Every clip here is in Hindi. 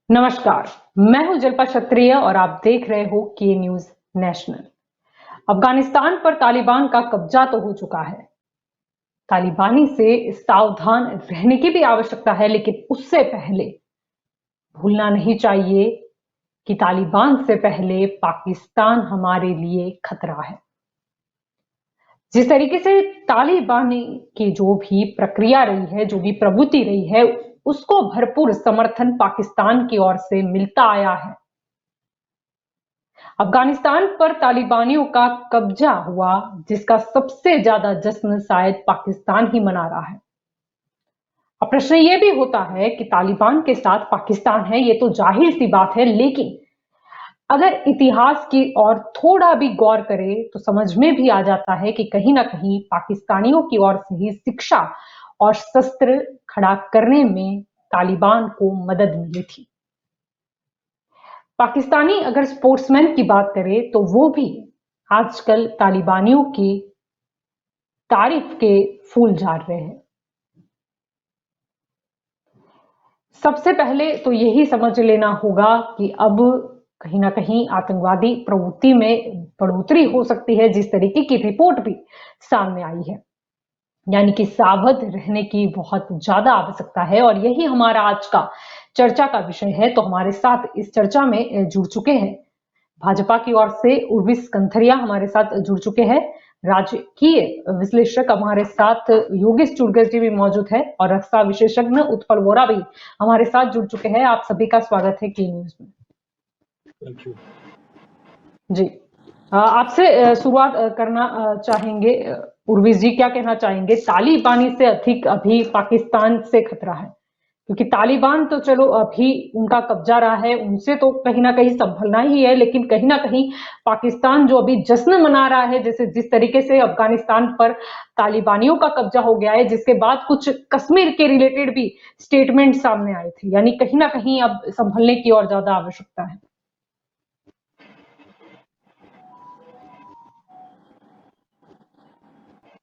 नमस्कार, मैं हूं जल्पा क्षत्रिय और आप देख रहे हो के न्यूज नेशनल। अफगानिस्तान पर तालिबान का कब्जा तो हो चुका है। तालिबानी से सावधान रहने की भी आवश्यकता है, लेकिन उससे पहले भूलना नहीं चाहिए कि तालिबान से पहले पाकिस्तान हमारे लिए खतरा है। जिस तरीके से तालिबानी की जो भी प्रक्रिया रही है, जो भी प्रवृत्ति रही है, उसको भरपूर समर्थन पाकिस्तान की ओर से मिलता आया है। अफगानिस्तान पर तालिबानियों का कब्जा हुआ, जिसका सबसे ज्यादा जश्न शायद पाकिस्तान ही मना रहा है। अब प्रश्न ये भी होता है कि तालिबान के साथ पाकिस्तान है, ये तो जाहिर सी बात है, लेकिन अगर इतिहास की ओर थोड़ा भी गौर करें तो समझ में भी आ जाता है कि कहीं ना कहीं पाकिस्तानियों की ओर से ही शिक्षा और शस्त्र खड़ा करने में तालिबान को मदद मिली थी। पाकिस्तानी अगर स्पोर्ट्समैन की बात करें तो वो भी आजकल तालिबानियों की तारीफ के फूल झाड़ रहे हैं। सबसे पहले तो यही समझ लेना होगा कि अब कहीं ना कहीं आतंकवादी प्रवृत्ति में बढ़ोतरी हो सकती है, जिस तरीके की रिपोर्ट भी सामने आई है। यानी कि सावध रहने की बहुत ज्यादा आवश्यकता है और यही हमारा आज का चर्चा का विषय है। तो हमारे साथ इस चर्चा में जुड़ चुके हैं भाजपा की ओर से उर्विस कंथरिया हमारे साथ जुड़ चुके हैं, राजकीय विश्लेषक हमारे साथ योगेश चुड़गल जी भी मौजूद है और रक्षा विशेषज्ञ उत्पल वोरा भी हमारे साथ जुड़ चुके हैं। आप सभी का स्वागत है के न्यूज में। थैंक यू जी, आपसे शुरुआत करना चाहेंगे। उर्विस जी, क्या कहना चाहेंगे? तालिबानी से अधिक अभी पाकिस्तान से खतरा है, क्योंकि तालिबान तो चलो अभी उनका कब्जा रहा है, उनसे तो कहीं ना कहीं संभलना ही है, लेकिन कहीं ना कहीं पाकिस्तान जो अभी जश्न मना रहा है, जैसे जिस तरीके से अफगानिस्तान पर तालिबानियों का कब्जा हो गया है, जिसके बाद कुछ कश्मीर के रिलेटेड भी स्टेटमेंट सामने आए थे, यानी कहीं ना कहीं अब संभलने की और ज्यादा आवश्यकता है।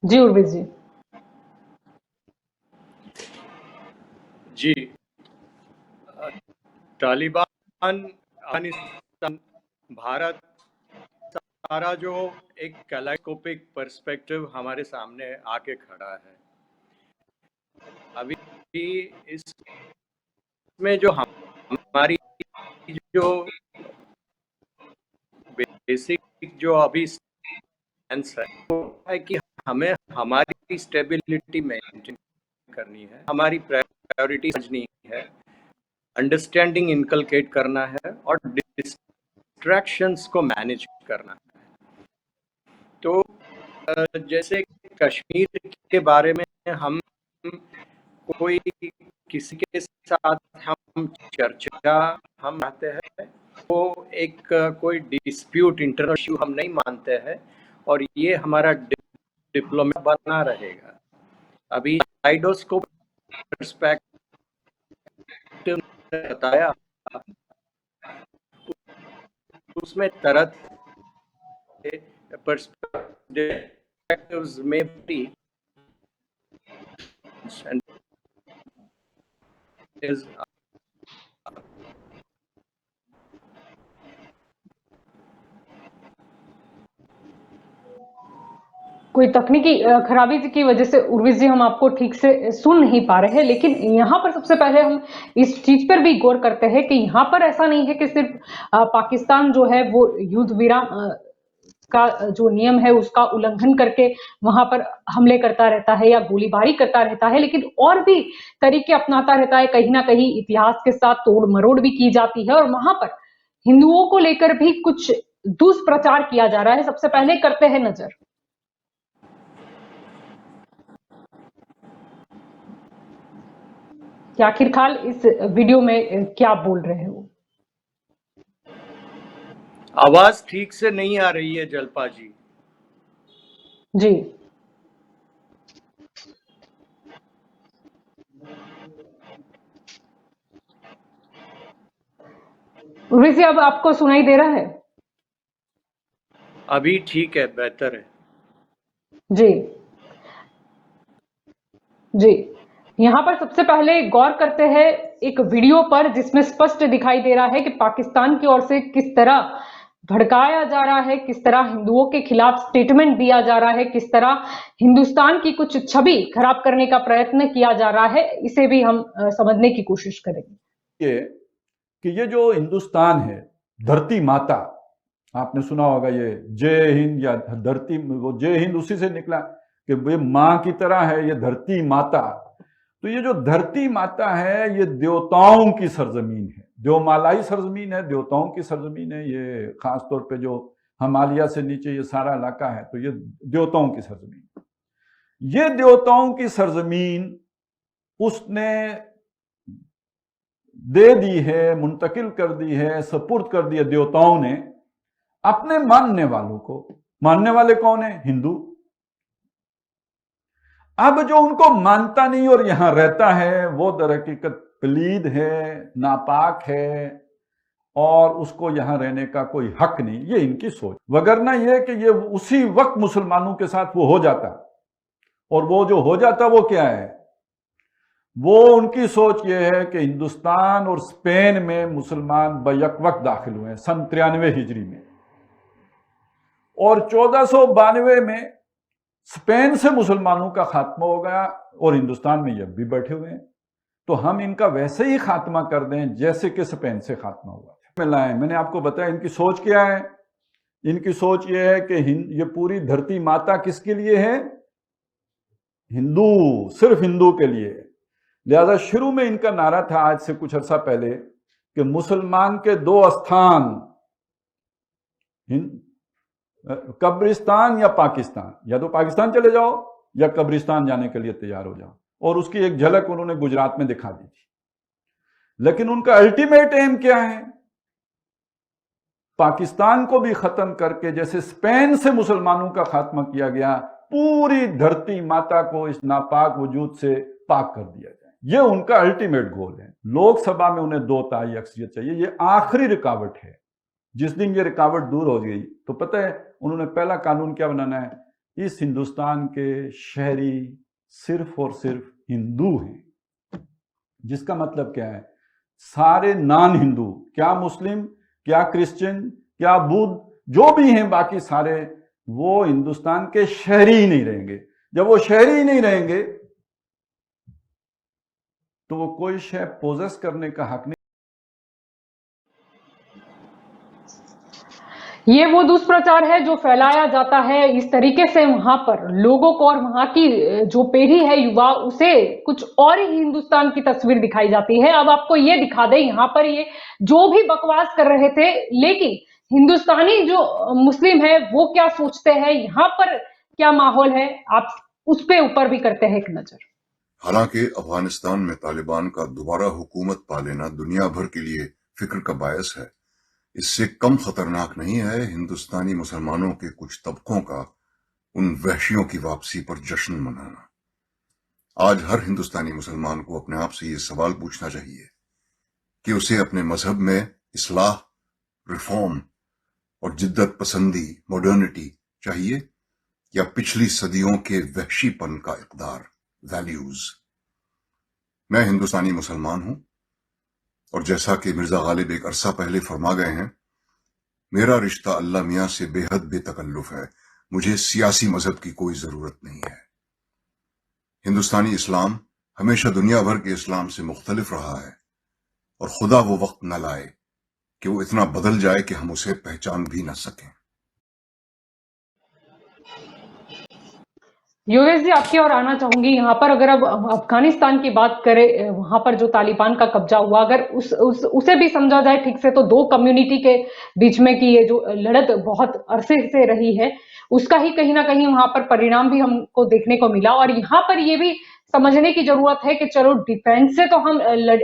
जी उर्विस जी। जी। तालिबान, अफगानिस्तान, भारत, सारा जो एक कैलास्कोपिक पर्सपेक्टिव हमारे सामने आके खड़ा है। अभी इसमें जो हमारी जो बेसिक जो अभी सेंस है वो है कि हमें हमारी स्टेबिलिटी मेंटेन करनी है, हमारी प्रायोरिटी समझनी है, अंडरस्टैंडिंग इनकलकेट करना है और डिस्ट्रैक्शंस को मैनेज करना है। तो जैसे कश्मीर के बारे में हम कोई किसी के साथ हम चर्चा हम चाहते हैं, वो एक कोई डिस्प्यूट इंटरनल इश्यू हम नहीं मानते हैं और ये हमारा डिप्लोमेट बना रहेगा। अभी साइडोस्कोप पर्सपेक्टिव बताया, उसमें तरह perspectives may be and is कोई तकनीकी खराबी की वजह से उर्विस जी हम आपको ठीक से सुन नहीं पा रहे हैं, लेकिन यहाँ पर सबसे पहले हम इस चीज पर भी गौर करते हैं कि यहाँ पर ऐसा नहीं है कि सिर्फ पाकिस्तान जो है वो युद्ध विराम का जो नियम है उसका उल्लंघन करके वहां पर हमले करता रहता है या गोलीबारी करता रहता है, लेकिन और भी तरीके अपनाता रहता है। कहीं ना कहीं इतिहास के साथ तोड़ मरोड़ भी की जाती है और वहां पर हिंदुओं को लेकर भी कुछ दुष्प्रचार किया जा रहा है। सबसे पहले करते हैं नजर कि आखिरकार इस वीडियो में क्या बोल रहे हो। आवाज ठीक से नहीं आ रही है जल्पा जी। जी उर्विस जी, अब आपको सुनाई दे रहा है? अभी ठीक है, बेहतर है। जी जी, यहाँ पर सबसे पहले गौर करते हैं एक वीडियो पर, जिसमें स्पष्ट दिखाई दे रहा है कि पाकिस्तान की ओर से किस तरह भड़काया जा रहा है, किस तरह हिंदुओं के खिलाफ स्टेटमेंट दिया जा रहा है, किस तरह हिंदुस्तान की कुछ छवि खराब करने का प्रयत्न किया जा रहा है। इसे भी हम समझने की कोशिश करेंगे। ये जो हिंदुस्तान है, धरती माता, आपने सुना होगा ये जय हिंद या धरती, वो जय हिंद उसी से निकला कि ये माँ की तरह है, ये धरती माता। तो ये जो धरती माता है, ये देवताओं की सरजमीन है, देवमालाई सरजमीन है, देवताओं की सरजमीन है। ये खासतौर पे जो हिमालय से नीचे ये सारा इलाका है, तो ये देवताओं की सरजमीन। ये देवताओं की सरजमीन उसने दे दी है, मुंतकिल कर दी है, सपुर्द कर दिया देवताओं ने अपने मानने वालों को। मानने वाले कौन है? हिंदू। अब जो उनको मानता नहीं और यहां रहता है, वो दरहकीकत पलीद है, नापाक है, और उसको यहां रहने का कोई हक नहीं। ये इनकी सोच, वगरना ये कि ये उसी वक्त मुसलमानों के साथ वो हो जाता, और वो जो हो जाता वो क्या है? वो उनकी सोच ये है कि हिंदुस्तान और स्पेन में मुसलमान बैक वक्त दाखिल हुए हैं सन 93 हिजरी में, और 1492 में स्पेन से मुसलमानों का खात्मा हो गया, और हिंदुस्तान में ये भी बैठे हुए हैं। तो हम इनका वैसे ही खात्मा कर दें जैसे कि स्पेन से खात्मा हुआ था। मैंने आपको बताया इनकी सोच क्या है। इनकी सोच ये है कि ये पूरी धरती माता किसके लिए है? हिंदू, सिर्फ हिंदू के लिए। लिहाजा शुरू में इनका नारा था, आज से कुछ अर्सा पहले, कि मुसलमान के दो स्थान, कब्रिस्तान या पाकिस्तान, या तो पाकिस्तान चले जाओ या कब्रिस्तान जाने के लिए तैयार हो जाओ। और उसकी एक झलक उन्होंने गुजरात में दिखा दी थी। लेकिन उनका अल्टीमेट एम क्या है? पाकिस्तान को भी खत्म करके, जैसे स्पेन से मुसलमानों का खात्मा किया गया, पूरी धरती माता को इस नापाक वजूद से पाक कर दिया जाए। ये उनका अल्टीमेट गोल है। लोकसभा में उन्हें 2 तिहाई अक्सरियत चाहिए। ये आखिरी रुकावट है। जिस दिन ये रुकावट दूर हो गई तो पता है उन्होंने पहला कानून क्या बनाना है? इस हिंदुस्तान के शहरी सिर्फ और सिर्फ हिंदू हैं। जिसका मतलब क्या है? सारे नॉन हिंदू, क्या मुस्लिम, क्या क्रिश्चियन, क्या बुद्ध, जो भी हैं बाकी सारे, वो हिंदुस्तान के शहरी ही नहीं रहेंगे। जब वो शहरी ही नहीं रहेंगे तो वो कोई शय पोजेस करने का हक नहीं। ये वो दुष्प्रचार है जो फैलाया जाता है इस तरीके से वहां पर लोगों को, और वहां की जो पीढ़ी है, युवा, उसे कुछ और ही हिंदुस्तान की तस्वीर दिखाई जाती है। अब आपको ये दिखा दे, यहाँ पर ये जो भी बकवास कर रहे थे, लेकिन हिंदुस्तानी जो मुस्लिम है वो क्या सोचते हैं, यहाँ पर क्या माहौल है, आप उस पे ऊपर भी करते हैं एक नजर। हालांकि अफगानिस्तान में तालिबान का दोबारा हुकूमत पा लेना दुनिया भर के लिए फिक्र का बायस है। इससे कम खतरनाक नहीं है हिंदुस्तानी मुसलमानों के कुछ तबकों का उन वहशियों की वापसी पर जश्न मनाना। आज हर हिंदुस्तानी मुसलमान को अपने आप से ये सवाल पूछना चाहिए कि उसे अपने मजहब में इस्लाह, रिफॉर्म और जिद्दत पसंदी, मॉडर्निटी चाहिए, या पिछली सदियों के वहशीपन का इक़दार, वैल्यूज। मैं हिंदुस्तानी मुसलमान हूं, और जैसा कि मिर्जा गालिब एक अरसा पहले फरमा गए हैं, मेरा रिश्ता अल्लाह मियां से बेहद बेतकल्लुफ है। मुझे सियासी मजहब की कोई जरूरत नहीं है। हिंदुस्तानी इस्लाम हमेशा दुनिया भर के इस्लाम से मुख्तलिफ रहा है, और खुदा वो वक्त न लाए कि वो इतना बदल जाए कि हम उसे पहचान भी न सकें। योगेश जी, आपकी ओर आना चाहूंगी। यहाँ पर अगर अब अफगानिस्तान की बात करें, वहां पर जो तालिबान का कब्जा हुआ, अगर उसे भी समझा जाए ठीक से, तो दो कम्युनिटी के बीच में की ये जो लड़त बहुत अरसे से रही है, उसका ही कहीं ना कहीं वहां पर परिणाम भी हमको देखने को मिला। और यहाँ पर ये भी समझने की जरूरत है कि चलो डिफेंस से तो हम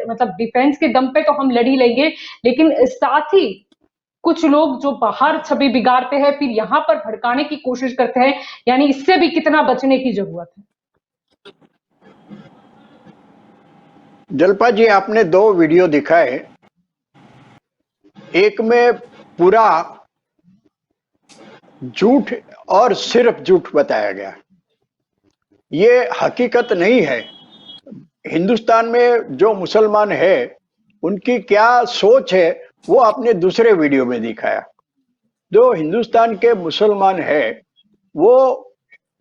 मतलब डिफेंस के दम पे तो हम लड़ ही लेंगे, लेकिन साथ ही कुछ लोग जो बाहर छवि बिगाड़ते हैं फिर यहाँ पर भड़काने की कोशिश करते हैं, यानी इससे भी कितना बचने की जरूरत है। जलपा जी, आपने 2 वीडियो दिखाए। एक में पूरा झूठ और सिर्फ झूठ बताया गया। ये हकीकत नहीं है। हिंदुस्तान में जो मुसलमान है उनकी क्या सोच है वो आपने दूसरे वीडियो में दिखाया। जो हिंदुस्तान के मुसलमान है वो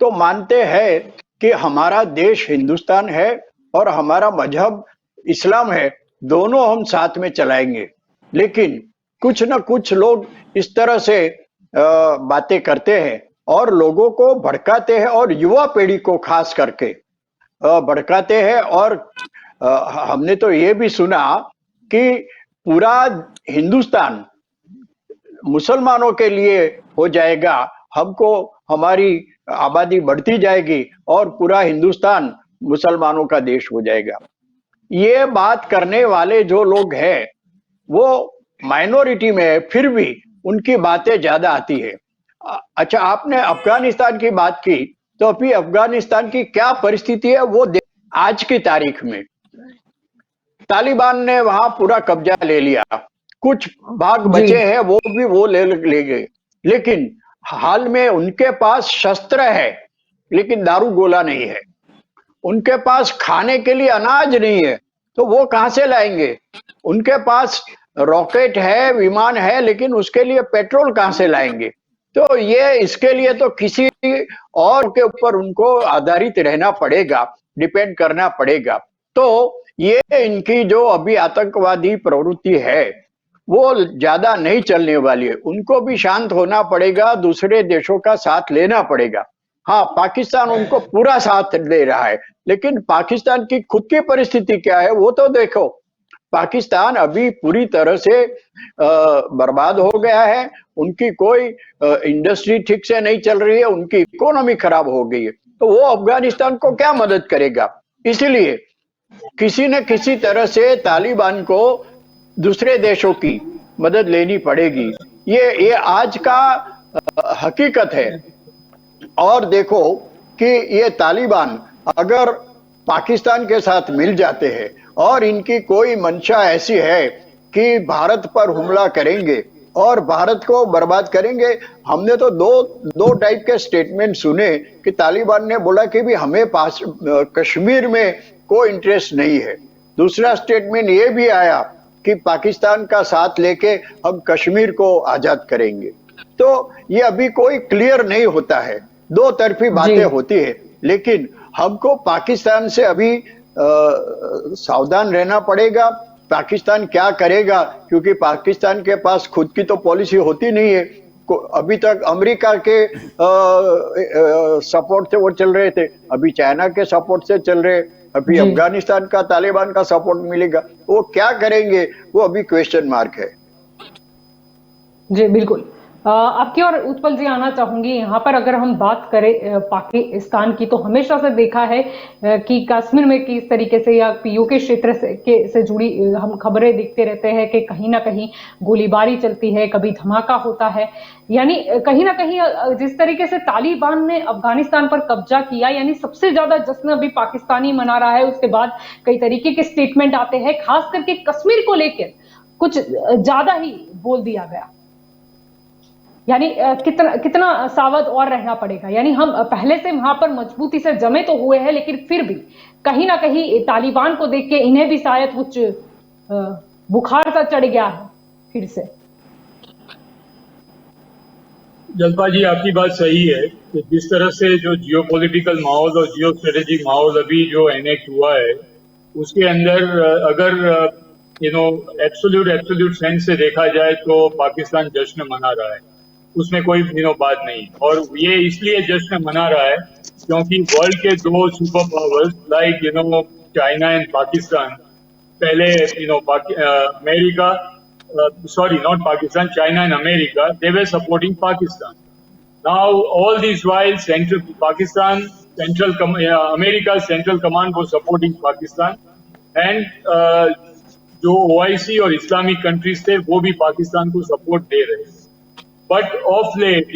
तो मानते हैं कि हमारा देश हिंदुस्तान है और हमारा मजहब इस्लाम है, दोनों हम साथ में चलाएंगे। लेकिन कुछ न कुछ लोग इस तरह से बातें करते हैं और लोगों को भड़काते हैं और युवा पीढ़ी को खास करके भड़काते हैं। और हमने तो ये भी सुना कि पूरा हिंदुस्तान मुसलमानों के लिए हो जाएगा, हमको हमारी आबादी बढ़ती जाएगी और पूरा हिंदुस्तान मुसलमानों का देश हो जाएगा। ये बात करने वाले जो लोग हैं वो माइनॉरिटी में है, फिर भी उनकी बातें ज्यादा आती है। अच्छा, आपने अफगानिस्तान की बात की, तो अभी अफगानिस्तान की क्या परिस्थिति है वो आज की तारीख में तालिबान ने वहां पूरा कब्जा ले लिया, कुछ भाग बचे हैं वो भी वो ले गए, लेकिन हाल में उनके पास शस्त्र है लेकिन दारू गोला नहीं है, उनके पास खाने के लिए अनाज नहीं है, तो वो कहां से लाएंगे? उनके पास रॉकेट है, विमान है, लेकिन उसके लिए पेट्रोल कहां से लाएंगे? तो ये इसके लिए तो किसी और के ऊपर उनको आधारित रहना पड़ेगा, डिपेंड करना पड़ेगा। तो ये इनकी जो अभी आतंकवादी प्रवृत्ति है वो ज्यादा नहीं चलने वाली है, उनको भी शांत होना पड़ेगा, दूसरे देशों का साथ लेना पड़ेगा। हाँ, पाकिस्तान उनको पूरा साथ दे रहा है, लेकिन पाकिस्तान की खुद की परिस्थिति क्या है वो तो देखो। पाकिस्तान अभी पूरी तरह से बर्बाद हो गया है, उनकी कोई इंडस्ट्री ठीक से नहीं चल रही है, उनकी इकोनॉमी खराब हो गई है, तो वो अफगानिस्तान को क्या मदद करेगा? इसलिए किसी न किसी तरह से तालिबान को दूसरे देशों की मदद लेनी पड़ेगी। ये आज का हकीकत है। और देखो कि ये तालिबान अगर पाकिस्तान के साथ मिल जाते हैं और इनकी कोई मंशा ऐसी है कि भारत पर हमला करेंगे और भारत को बर्बाद करेंगे। हमने तो दो टाइप के स्टेटमेंट सुने कि तालिबान ने बोला कि भी हमें कश्मीर में कोई इंटरेस्ट नहीं है। दूसरा स्टेटमेंट ये भी आया कि पाकिस्तान का साथ लेके हम कश्मीर को आजाद करेंगे। तो ये अभी कोई क्लियर नहीं होता है, दो तरफी बातें होती है, लेकिन हमको पाकिस्तान से अभी सावधान रहना पड़ेगा। पाकिस्तान क्या करेगा, क्योंकि पाकिस्तान के पास खुद की तो पॉलिसी होती नहीं है। अभी तक अमेरिका के सपोर्ट से वो चल रहे थे, अभी चाइना के सपोर्ट से चल रहे, अभी अफगानिस्तान का तालिबान का सपोर्ट मिलेगा, वो क्या करेंगे वो अभी क्वेश्चन मार्क है। जी बिल्कुल, आपकी और उत्पल जी आना चाहूंगी यहाँ पर। अगर हम बात करें पाकिस्तान की, तो हमेशा से देखा है कि कश्मीर में किस तरीके से या पीओके क्षेत्र से जुड़ी हम खबरें देखते रहते हैं कि कहीं ना कहीं गोलीबारी चलती है, कभी धमाका होता है। यानी कहीं ना कहीं जिस तरीके से तालिबान ने अफगानिस्तान पर कब्जा किया, यानी सबसे ज्यादा जश्न अभी पाकिस्तानी मना रहा है। उसके बाद कई तरीके के स्टेटमेंट आते हैं, खास करके कश्मीर को लेकर कुछ ज्यादा ही बोल दिया गया। यानी कितना सावध और रहना पड़ेगा। यानी हम पहले से वहां पर मजबूती से जमे तो हुए हैं, लेकिन फिर भी कहीं ना कहीं तालिबान को देख के इन्हें भी शायद कुछ बुखार सा चढ़ गया है फिर से। जल्पा जी, आपकी बात सही है कि जिस तरह से जो जियोपॉलिटिकल माहौल और जियो स्ट्रेटेजिक माहौल अभी जो एनेक्ट हुआ है, उसके अंदर अगर एब्सोल्यूट सेंस से देखा जाए तो पाकिस्तान जश्न मना रहा है, उसमें कोई बात नहीं। और ये इसलिए जश्न मना रहा है क्योंकि वर्ल्ड के दो super powers like China and Pakistan, पहले America, sorry, not Pakistan, China and America, they were supporting Pakistan. Now, all these while, America's Central Command was supporting Pakistan, and जो OIC और इस्लामिक कंट्रीज थे वो भी पाकिस्तान को सपोर्ट दे रहे हैं। बट ऑफ लेट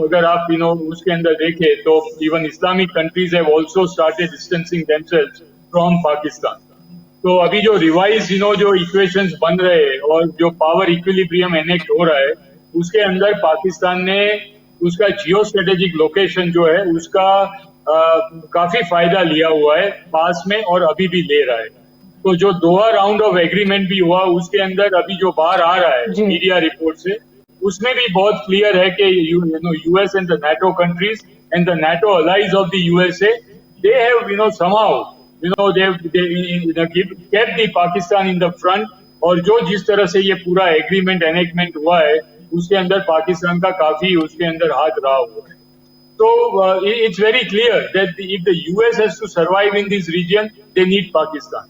अगर आप उसके अंदर देखें तो even Islamic countries have also started distancing themselves from Pakistan. तो अभी जो रिवाइज जो इक्वेशंस बन रहे हैं और जो पावर इक्विलिब्रियम एनेक्ट हो रहा है, उसके अंदर पाकिस्तान ने उसका जियो स्ट्रेटेजिक लोकेशन जो है उसका काफी फायदा लिया हुआ है पास में और अभी भी ले रहा है। तो जो दोहा राउंड ऑफ एग्रीमेंट भी हुआ उसके अंदर अभी जो बाहर आ रहा है जी। मीडिया रिपोर्ट से, उसमें भी बहुत क्लियर है कि US and the NATO countries and the NATO allies of the USA, they have somehow they kept the Pakistan in the front, और जो जिस तरह से ये पूरा एग्रीमेंट एनेक्टमेंट हुआ है उसके अंदर पाकिस्तान का काफी उसके अंदर हाथ रहा हुआ है। So it's very clear that if the US has to survive in this region, they need Pakistan.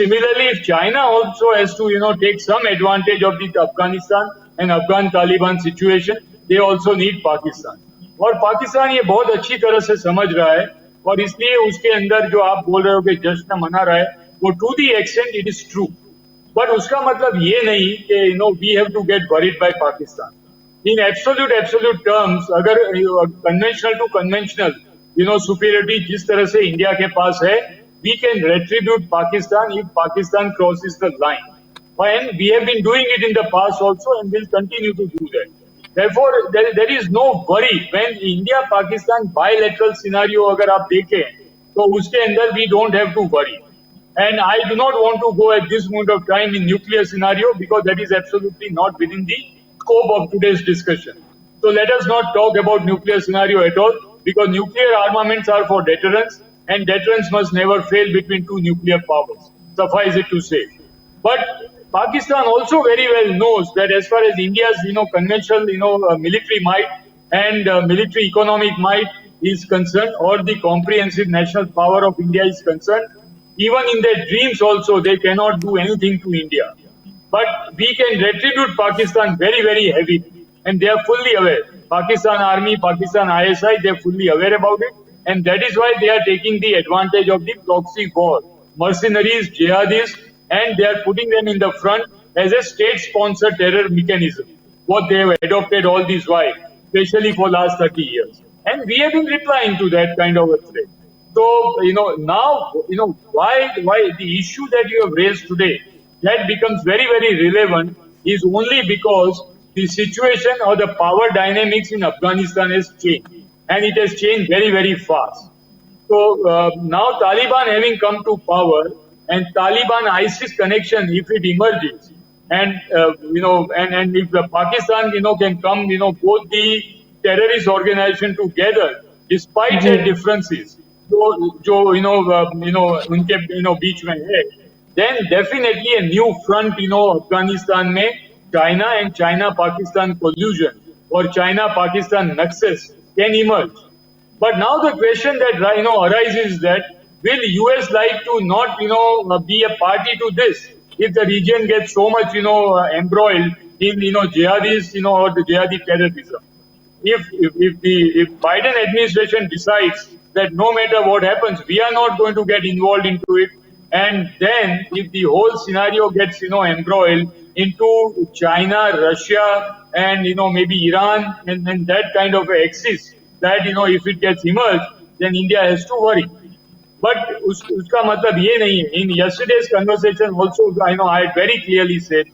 Similarly, if China also has to, take some advantage of the Afghanistan and Afghan Taliban situation, they also need Pakistan. और पाकिस्तान ये बहुत अच्छी तरह से समझ रहा है, और इसलिए उसके अंदर जो आप बोल रहे हो कि जश्न मना रहा है, वो to the extent it is true, but उसका मतलब ये नहीं कि we have to get worried by Pakistan. In absolute terms, अगर conventional to conventional, superiority जिस तरह से इंडिया के पास है, we can retribute Pakistan if Pakistan crosses the line. And we have been doing it in the past also and will continue to do that. Therefore, there is no worry when India-Pakistan bilateral scenario अगर आप देखें, तो उसके अंदर we don't have to worry. And I do not want to go at this moment of time in nuclear scenario because that is absolutely not within the scope of today's discussion. So let us not talk about nuclear scenario at all, because nuclear armaments are for deterrence, and deterrence must never fail between two nuclear powers. Suffice it to say. But Pakistan also very well knows that as far as India's conventional military might and military economic might is concerned, or the comprehensive national power of India is concerned, even in their dreams also they cannot do anything to India. But we can retribute Pakistan very, very heavily, and they are fully aware. Pakistan Army, Pakistan ISI, they are fully aware about it, and that is why they are taking the advantage of the proxy war, mercenaries, jihadis, and they are putting them in the front as a state-sponsored terror mechanism, what they have adopted all this while, especially for last 30 years. And we have been replying to that kind of a threat. So, now, why the issue that you have raised today, that becomes very, very relevant is only because the situation or the power dynamics in Afghanistan has changed. And it has changed very, very fast. So now Taliban having come to power, and Taliban-ISIS connection, if it emerges, and, and if Pakistan, can come, both the terrorist organization together, despite their differences, जो उनके बीच में है, then definitely a new front Afghanistan में China and China-Pakistan collusion or China-Pakistan nexus can emerge. But now the question that arises is that will US like to not be a party to this if the region gets so much embroiled in jihadis or the jihadi terrorism? If Biden administration decides that no matter what happens, we are not going to get involved into it, and then if the whole scenario gets embroiled into China, Russia, and maybe Iran, and that kind of axis, that if it gets emerged, then India has to worry. But uska matlab ye nahi hai. In yesterday's conversation also, I had very clearly said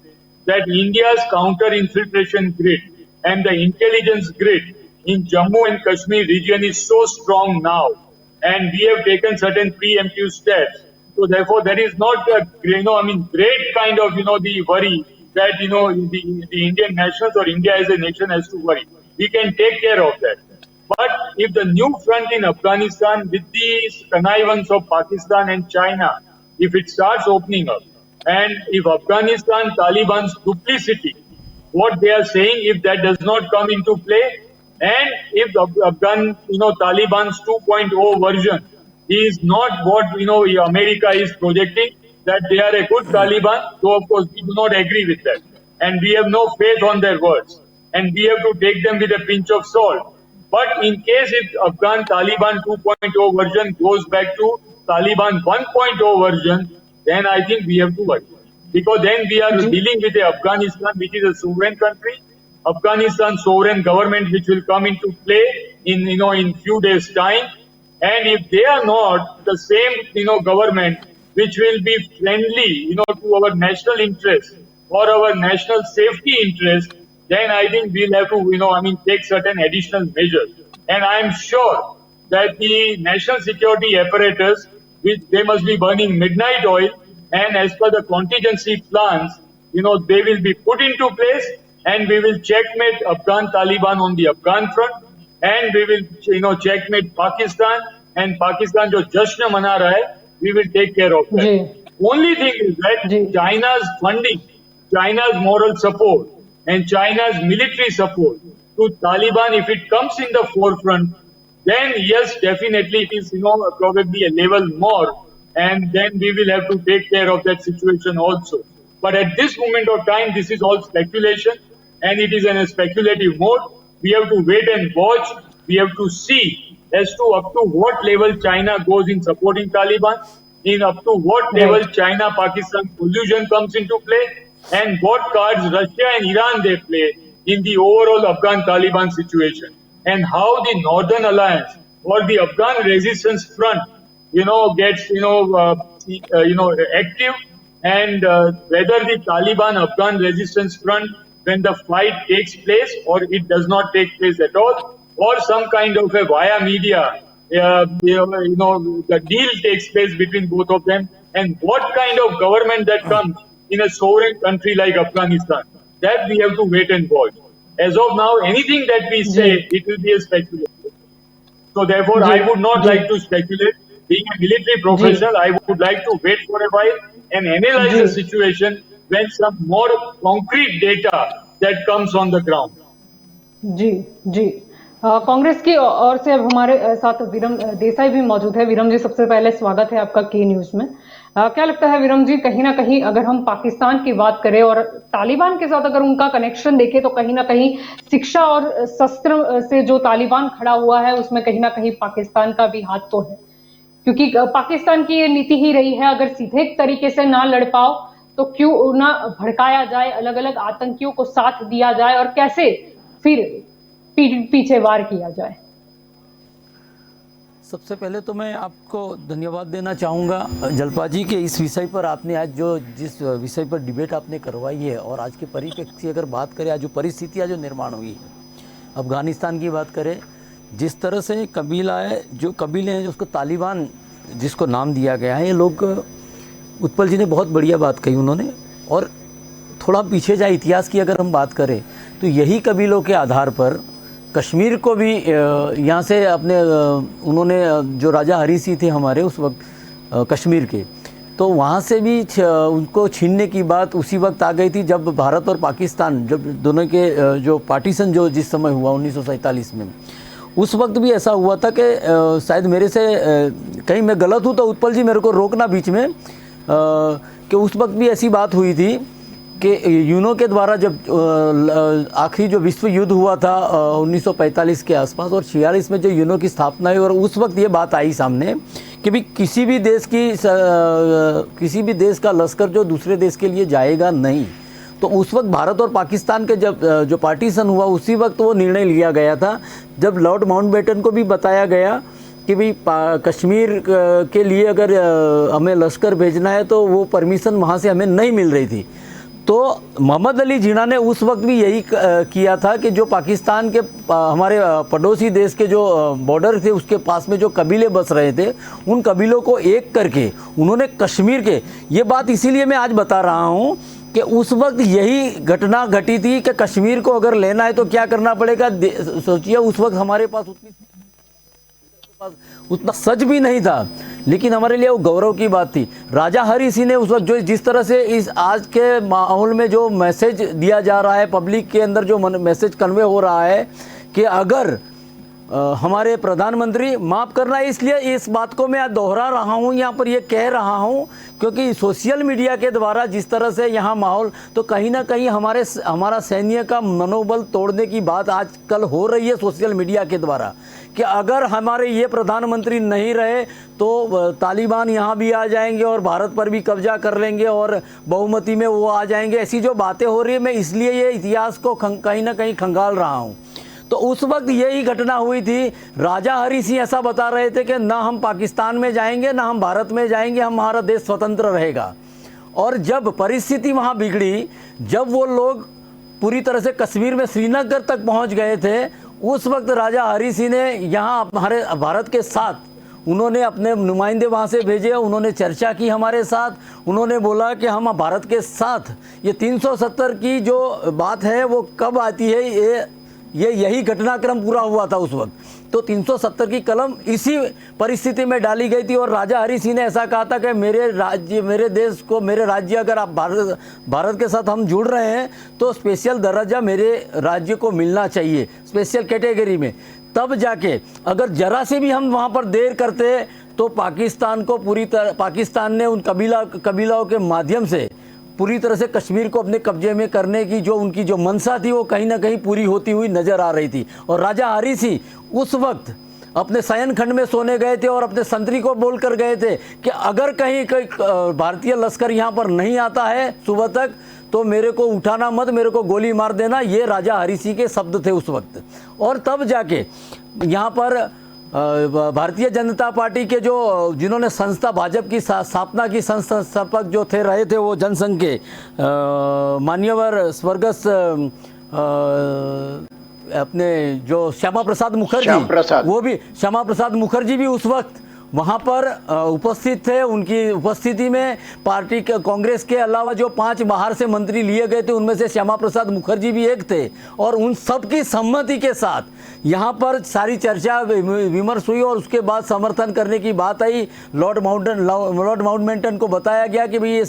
that India's counter-infiltration grid and the intelligence grid in Jammu and Kashmir region is so strong now, and we have taken certain preemptive steps. So therefore, there is not a great kind of the worry that the Indian nationals or India as a nation has to worry. We can take care of that. But if the new front in Afghanistan with the connivance of Pakistan and China, if it starts opening up, and if Afghanistan Taliban's duplicity, what they are saying, if that does not come into play, and if the Afghan Taliban's 2.0 version is not what America is projecting, that they are a good Taliban, so of course we do not agree with that, and we have no faith on their words, and we have to take them with a pinch of salt. But in case if Afghan Taliban 2.0 version goes back to Taliban 1.0 version, then I think we have to worry. Because then we are dealing with Afghanistan, which is a sovereign country, Afghanistan sovereign government, which will come into play in few days' time. And if they are not the same government which will be friendly to our national interest or our national safety interest, then I think we'll have to take certain additional measures. And I'm sure that the national security apparatus, which they must be burning midnight oil, and as per the contingency plans, they will be put into place, and we will checkmate Afghan Taliban on the Afghan front, and we will, checkmate Pakistan, and Pakistan jo jashn mana raha hai, we will take care of that. जी Only thing is that जी China's funding, China's moral support, and China's military support to Taliban, if it comes in the forefront, then yes, definitely it is, probably a level more, and then we will have to take care of that situation also. But at this moment of time, this is all speculation, and it is in a speculative mode. We have to wait and watch. We have to see as to up to what level China goes in supporting Taliban, in up to what level right China-Pakistan collusion comes into play, and what cards Russia and Iran they play in the overall Afghan Taliban situation, and how the Northern Alliance or the Afghan resistance front, gets, active, and whether the Taliban Afghan resistance front, when the fight takes place or it does not take place at all, or some kind of a via media, the deal takes place between both of them, and what kind of government that comes in a sovereign country like Afghanistan, that we have to wait and watch. As of now, anything that we say, जी it will be a speculation. So therefore, जी I would not जी like to speculate. Being a military जी professional, I would like to wait for a while and analyze जी the situation when some more concrete data that comes on the ground. जी जी कांग्रेस की ओर से अब हमारे साथ विरम देसाई भी मौजूद है। विरम जी, सबसे पहले स्वागत है आपका के न्यूज में। क्या लगता है विरम जी, कहीं ना कहीं अगर हम पाकिस्तान की बात करें और तालिबान के साथ अगर उनका कनेक्शन देखें तो कहीं ना कहीं शिक्षा और शस्त्र से जो तालिबान खड़ा हुआ है उसमें कहीं ना कहीं पाकिस्तान का भी हाथ तो है, क्योंकि पाकिस्तान की ये नीति ही रही है, अगर सीधे तरीके से ना लड़ पाओ तो क्यों ना भड़काया जाए, अलग अलग आतंकियों को साथ दिया जाए और कैसे फिर पीछे वार किया जाए। सबसे पहले तो मैं आपको धन्यवाद देना चाहूँगा जलपा जी के इस विषय पर आपने आज जिस विषय पर डिबेट आपने करवाई है, और आज के परिप्रेक्ष्य की अगर बात करें, आज जो परिस्थितियाँ जो निर्माण हुई है, अफ़गानिस्तान की बात करें, जिस तरह से कबीला है, जो कबीले हैं, जो उसको तालिबान जिसको नाम दिया गया है, ये लोग, उत्पल जी ने बहुत बढ़िया बात कही उन्होंने। और थोड़ा पीछे जाए इतिहास की अगर हम बात करें तो यही कबीलों के आधार पर कश्मीर को भी यहाँ से अपने उन्होंने, जो राजा हरी सिंह थे हमारे उस वक्त कश्मीर के, तो वहाँ से भी उनको छीनने की बात उसी वक्त आ गई थी जब भारत और पाकिस्तान, जब दोनों के जो पार्टीशन जो जिस समय हुआ 1947 में, उस वक्त भी ऐसा हुआ था कि शायद मेरे से कहीं मैं गलत हूँ तो उत्पल जी मेरे को रोकना बीच में, कि उस वक्त भी ऐसी बात हुई थी कि यूनो के द्वारा जब आखिरी जो विश्व युद्ध हुआ था 1945 के आसपास और 46 में जो यूनो की स्थापना हुई, और उस वक्त ये बात आई सामने कि भी किसी भी देश का लश्कर जो दूसरे देश के लिए जाएगा नहीं। तो उस वक्त भारत और पाकिस्तान के जब जो पार्टीशन हुआ उसी वक्त वो निर्णय लिया गया था, जब लॉर्ड माउंटबेटन को भी बताया गया कि भाई कश्मीर के लिए अगर हमें लश्कर भेजना है तो वो परमिशन वहाँ से हमें नहीं मिल रही थी। तो मोहम्मद अली जिन्ना ने उस वक्त भी यही किया था कि जो पाकिस्तान के हमारे पड़ोसी देश के जो बॉर्डर थे उसके पास में जो कबीले बस रहे थे, उन कबीलों को एक करके उन्होंने कश्मीर के, ये बात इसीलिए मैं आज बता रहा हूँ कि उस वक्त यही घटना घटी थी कि कश्मीर को अगर लेना है तो क्या करना पड़ेगा। सोचिए उस वक्त हमारे पास उतना सच भी नहीं था, लेकिन हमारे लिए वो गौरव की बात थी। राजा हरी सिंह ने उस वक्त जो जिस तरह से इस आज के माहौल में जो मैसेज दिया जा रहा है, पब्लिक के अंदर जो मैसेज कन्वे हो रहा है कि अगर हमारे प्रधानमंत्री, माफ़ करना इसलिए इस बात को मैं दोहरा रहा हूँ, यहाँ पर ये कह रहा हूँ क्योंकि सोशल मीडिया के द्वारा जिस तरह से यहाँ माहौल, तो कहीं ना कहीं हमारा सैन्य का मनोबल तोड़ने की बात आजकल हो रही है सोशल मीडिया के द्वारा, कि अगर हमारे ये प्रधानमंत्री नहीं रहे तो तालिबान यहाँ भी आ जाएंगे और भारत पर भी कब्जा कर लेंगे और बहुमती में वो आ जाएंगे। ऐसी जो बातें हो रही है, मैं इसलिए ये इतिहास को कहीं ना कहीं खंगाल रहा हूँ। तो उस वक्त यही घटना हुई थी। राजा हरी सिंह ऐसा बता रहे थे कि ना हम पाकिस्तान में जाएंगे ना हम भारत में जाएंगे, हमारा देश स्वतंत्र रहेगा। और जब परिस्थिति वहाँ बिगड़ी, जब वो लोग पूरी तरह से कश्मीर में श्रीनगर तक पहुँच गए थे, उस वक्त राजा हरि सिंह ने यहाँ हमारे भारत के साथ उन्होंने अपने नुमाइंदे वहाँ से भेजे, उन्होंने चर्चा की हमारे साथ, उन्होंने बोला कि हम भारत के साथ ये 370 की जो बात है वो कब आती है, यही घटनाक्रम पूरा हुआ था उस वक्त। तो 370 की कलम इसी परिस्थिति में डाली गई थी और राजा हरि सिंह ने ऐसा कहा था कि मेरे राज्य, मेरे देश को, मेरे राज्य अगर आप भारत के साथ हम जुड़ रहे हैं तो स्पेशल दर्जा मेरे राज्य को मिलना चाहिए, स्पेशल कैटेगरी में। तब जाके अगर जरा से भी हम वहाँ पर देर करते तो पाकिस्तान को पूरी तरह, पाकिस्तान ने उन कबीलाओं के माध्यम से पूरी तरह से कश्मीर को अपने कब्जे में करने की जो उनकी जो मंशा थी वो कहीं ना कहीं पूरी होती हुई नजर आ रही थी। और राजा हरि सिंह उस वक्त अपने शयन खंड में सोने गए थे और अपने संतरी को बोलकर गए थे कि अगर कहीं भारतीय लश्कर यहाँ पर नहीं आता है सुबह तक तो मेरे को उठाना मत, मेरे को गोली मार देना। ये राजा हरि सिंह के शब्द थे उस वक्त। और तब जाके यहाँ पर भारतीय जनता पार्टी के जो जिन्होंने संस्था भाजपा की स्थापना की संस्थापक जो थे रहे थे वो जनसंघ के मान्यवर स्वर्गस्थ अपने जो श्यामा प्रसाद मुखर्जी, वो भी श्यामा प्रसाद मुखर्जी भी उस वक्त वहाँ पर उपस्थित थे। उनकी उपस्थिति में पार्टी के कांग्रेस के अलावा जो 5 बाहर से मंत्री लिए गए थे उनमें से श्यामा प्रसाद मुखर्जी भी एक थे। और उन सब की सम्मति के साथ यहाँ पर सारी चर्चा विमर्श हुई और उसके बाद समर्थन करने की बात आई। लॉर्ड माउंटबेटन को बताया गया कि भाई ये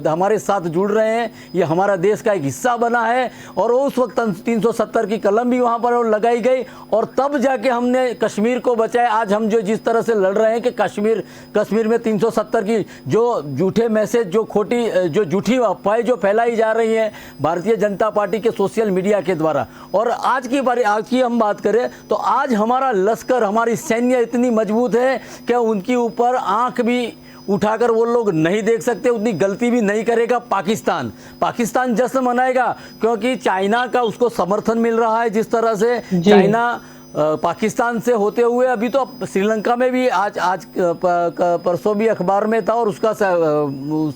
हमारे साथ जुड़ रहे हैं, ये हमारा देश का एक हिस्सा बना है। और उस वक्त 370 की कलम भी वहाँ पर लगाई गई और तब जाके हमने कश्मीर को बचाया। आज हम जो जिस तरह से लड़ रहे हैं कि कश्मीर में 370 की जो झूठे मैसेज, जो झूठी अफवाहें जो फैलाई जा रही है भारतीय जनता पार्टी के सोशल मीडिया के द्वारा। और आज की हम बात करें तो आज हमारा लश्कर, हमारी सैन्य इतनी मजबूत है कि उनके ऊपर आंख भी उठाकर वो लोग नहीं देख सकते, उतनी गलती भी नहीं करेगा पाकिस्तान जश्न मनाएगा क्योंकि चाइना का उसको समर्थन मिल रहा है। जिस तरह से चाइना पाकिस्तान से होते हुए अभी तो श्रीलंका में भी आज परसों भी अखबार में था और उसका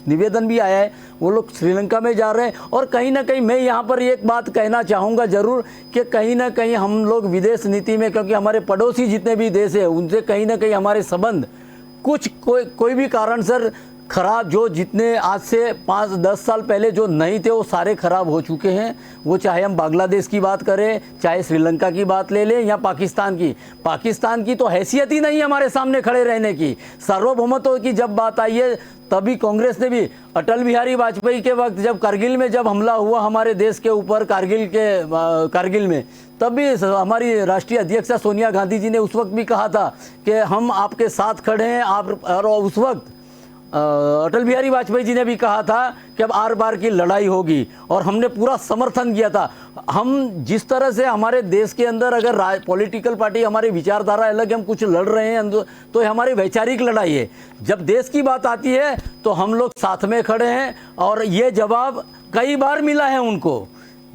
निवेदन भी आया है, वो लोग श्रीलंका में जा रहे हैं। और कहीं ना कहीं मैं यहाँ पर एक बात कहना चाहूँगा ज़रूर कि कहीं ना कहीं हम लोग विदेश नीति में, क्योंकि हमारे पड़ोसी जितने भी देश हैं उनसे कहीं ना कहीं हमारे संबंध कोई भी कारण सर खराब, जो जितने आज से 5-10 साल पहले जो नहीं थे वो सारे खराब हो चुके हैं। वो चाहे हम बांग्लादेश की बात करें, चाहे श्रीलंका की बात ले लें या पाकिस्तान की तो हैसियत ही नहीं है हमारे सामने खड़े रहने की। सार्वभौमत्व की जब बात आई है तभी कांग्रेस ने भी अटल बिहारी वाजपेयी के वक्त जब कारगिल में जब हमला हुआ हमारे देश के ऊपर कारगिल में, तब भी हमारी राष्ट्रीय अध्यक्षा सोनिया गांधी जी ने उस वक्त भी कहा था कि हम आपके साथ खड़े हैं। और उस वक्त अटल बिहारी वाजपेयी जी ने भी कहा था कि अब आर पार की लड़ाई होगी और हमने पूरा समर्थन किया था। हम जिस तरह से हमारे देश के अंदर अगर पॉलिटिकल पार्टी हमारी विचारधारा अलग, हम कुछ लड़ रहे हैं तो हमारी वैचारिक लड़ाई है। जब देश की बात आती है तो हम लोग साथ में खड़े हैं और ये जवाब कई बार मिला है उनको।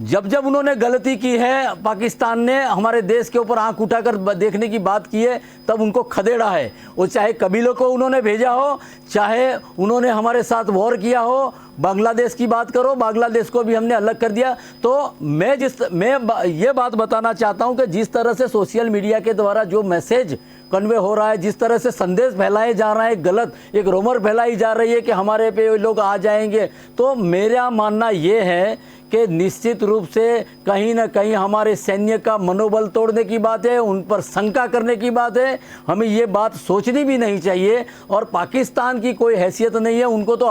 जब उन्होंने गलती की है, पाकिस्तान ने हमारे देश के ऊपर आंख उठाकर देखने की बात की है, तब उनको खदेड़ा है। वो चाहे कबीलों को उन्होंने भेजा हो, चाहे उन्होंने हमारे साथ वॉर किया हो। बांग्लादेश की बात करो, बांग्लादेश को भी हमने अलग कर दिया। तो मैं ये बात बताना चाहता हूं कि जिस तरह से सोशल मीडिया के द्वारा जो मैसेज कन्वे हो रहा है, जिस तरह से संदेश फैलाए जा रहा है, गलत एक रोमर फैलाई जा रही है कि हमारे पे लोग आ जाएंगे, तो मेरा मानना ये है कि निश्चित रूप से कहीं ना कहीं हमारे सैन्य का मनोबल तोड़ने की बात है, उन पर शंका करने की बात है। हमें ये बात सोचनी भी नहीं चाहिए। और पाकिस्तान की कोई हैसियत नहीं है, उनको तो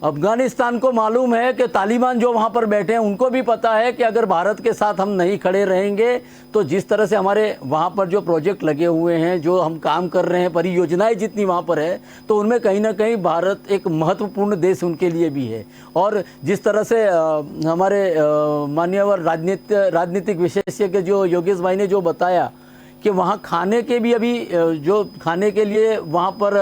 अफगानिस्तान को मालूम है कि तालिबान जो वहाँ पर बैठे हैं उनको भी पता है कि अगर भारत के साथ हम नहीं खड़े रहेंगे तो जिस तरह से हमारे वहाँ पर जो प्रोजेक्ट लगे हुए हैं, जो हम काम कर रहे हैं, परियोजनाएं जितनी वहाँ पर है, तो उनमें कहीं ना कहीं भारत एक महत्वपूर्ण देश उनके लिए भी है। और जिस तरह से हमारे मान्यवर राजनीतिक विशेषज्ञ जो योगेश भाई ने जो बताया कि वहाँ खाने के भी अभी जो खाने के लिए वहाँ पर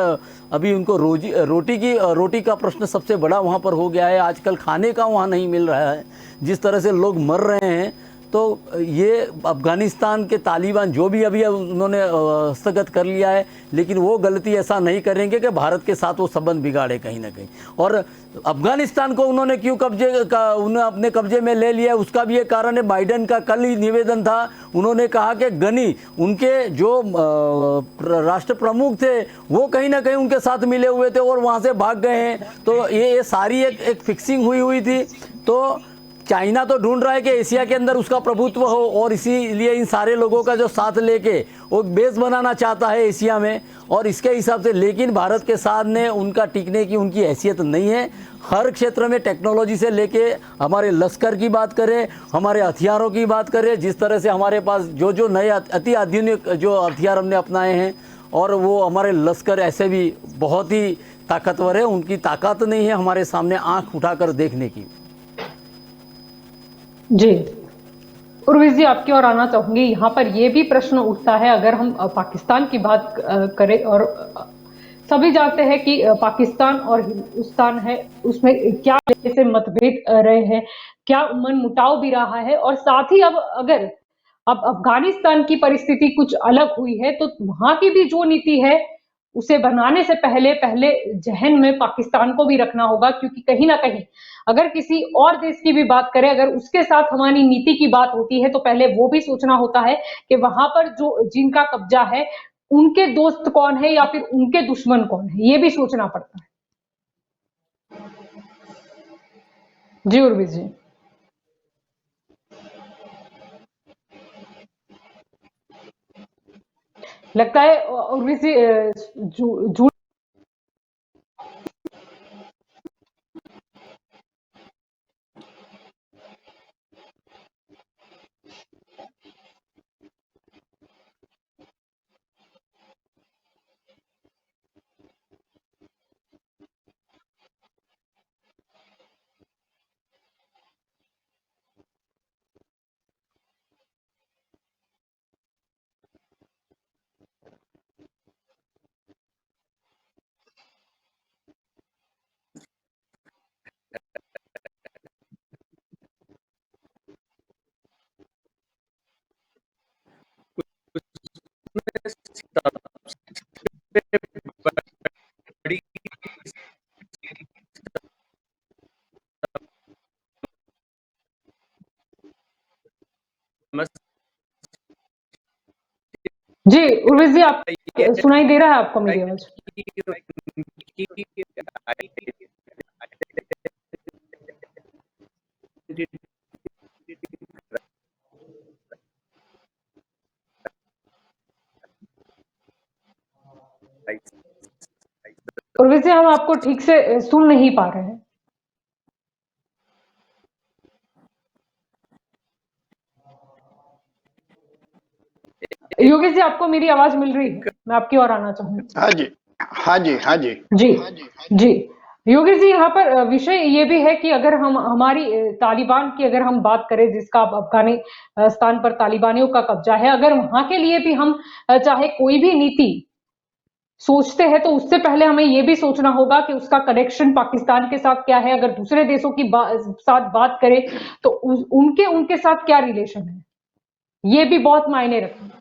अभी उनको रोटी का प्रश्न सबसे बड़ा वहाँ पर हो गया है। आजकल खाने का वहाँ नहीं मिल रहा है। जिस तरह से लोग मर रहे हैं तो ये अफ़गानिस्तान के तालिबान जो भी अभी उन्होंने हस्तगत कर लिया है, लेकिन वो गलती ऐसा नहीं करेंगे कि भारत के साथ वो संबंध बिगाड़े कहीं ना कहीं। और अफ़गानिस्तान को उन्होंने क्यों उन्हें अपने कब्जे में ले लिया है, उसका भी एक कारण है। बाइडेन का कल ही निवेदन था, उन्होंने कहा कि गनी उनके जो राष्ट्र प्रमुख थे वो कहीं ना कहीं उनके साथ मिले हुए थे और वहाँ से भाग गए हैं। तो ये सारी एक फिक्सिंग हुई थी। तो चाइना तो ढूंढ रहा है कि एशिया के अंदर उसका प्रभुत्व हो, और इसीलिए इन सारे लोगों का जो साथ लेके वो बेस बनाना चाहता है एशिया में, और इसके हिसाब से। लेकिन भारत के साथ ने उनका टिकने की उनकी हैसियत नहीं है। हर क्षेत्र में टेक्नोलॉजी से लेके हमारे लश्कर की बात करें, हमारे हथियारों की बात करें, जिस तरह से हमारे पास जो नए अति आधुनिक जो हथियार हमने अपनाए हैं, और वो हमारे लश्कर ऐसे भी बहुत ही ताकतवर है, उनकी ताकत नहीं है हमारे सामने आंख उठाकर देखने की। जी उर्विश जी, आपकी ओर आना चाहूंगी। यहाँ पर यह भी प्रश्न उठता है, अगर हम पाकिस्तान की बात करें, और सभी जानते हैं कि पाकिस्तान और हिंदुस्तान है, उसमें क्या जैसे मतभेद रहे हैं, क्या मन मुटाव भी रहा है, और साथ ही अगर अफगानिस्तान की परिस्थिति कुछ अलग हुई है, तो वहां की भी जो नीति है उसे बनाने से पहले जहन में पाकिस्तान को भी रखना होगा, क्योंकि कहीं ना कहीं अगर किसी और देश की भी बात करें, अगर उसके साथ हमारी नीति की बात होती है, तो पहले वो भी सोचना होता है कि वहां पर जो जिनका कब्जा है उनके दोस्त कौन है या फिर उनके दुश्मन कौन है, ये भी सोचना पड़ता है। जी उर्विश जी। लगता है उर्विश जी झूठ बड़ी जी उर्विश जी, आप सुनाई दे रहा है आपको मेरी आवाज? उर्विश जी, हम आपको ठीक से सुन नहीं पा रहे हैं। योगेश जी, आपको मेरी आवाज मिल रही है? मैं आपकी ओर आना चाहूंगी। हाँ जी, हाँ जी, हाँ जी, जी जी योगेश जी, यहाँ पर विषय ये भी है कि अगर हम हमारी तालिबान की अगर हम बात करें, जिसका अफगानिस्तान पर तालिबानियों का कब्जा है, अगर वहां के लिए भी हम चाहे कोई भी नीति सोचते हैं, तो उससे पहले हमें ये भी सोचना होगा कि उसका कनेक्शन पाकिस्तान के साथ क्या है। अगर दूसरे देशों की साथ बात करें, तो उनके साथ क्या रिलेशन है, ये भी बहुत मायने रखता है।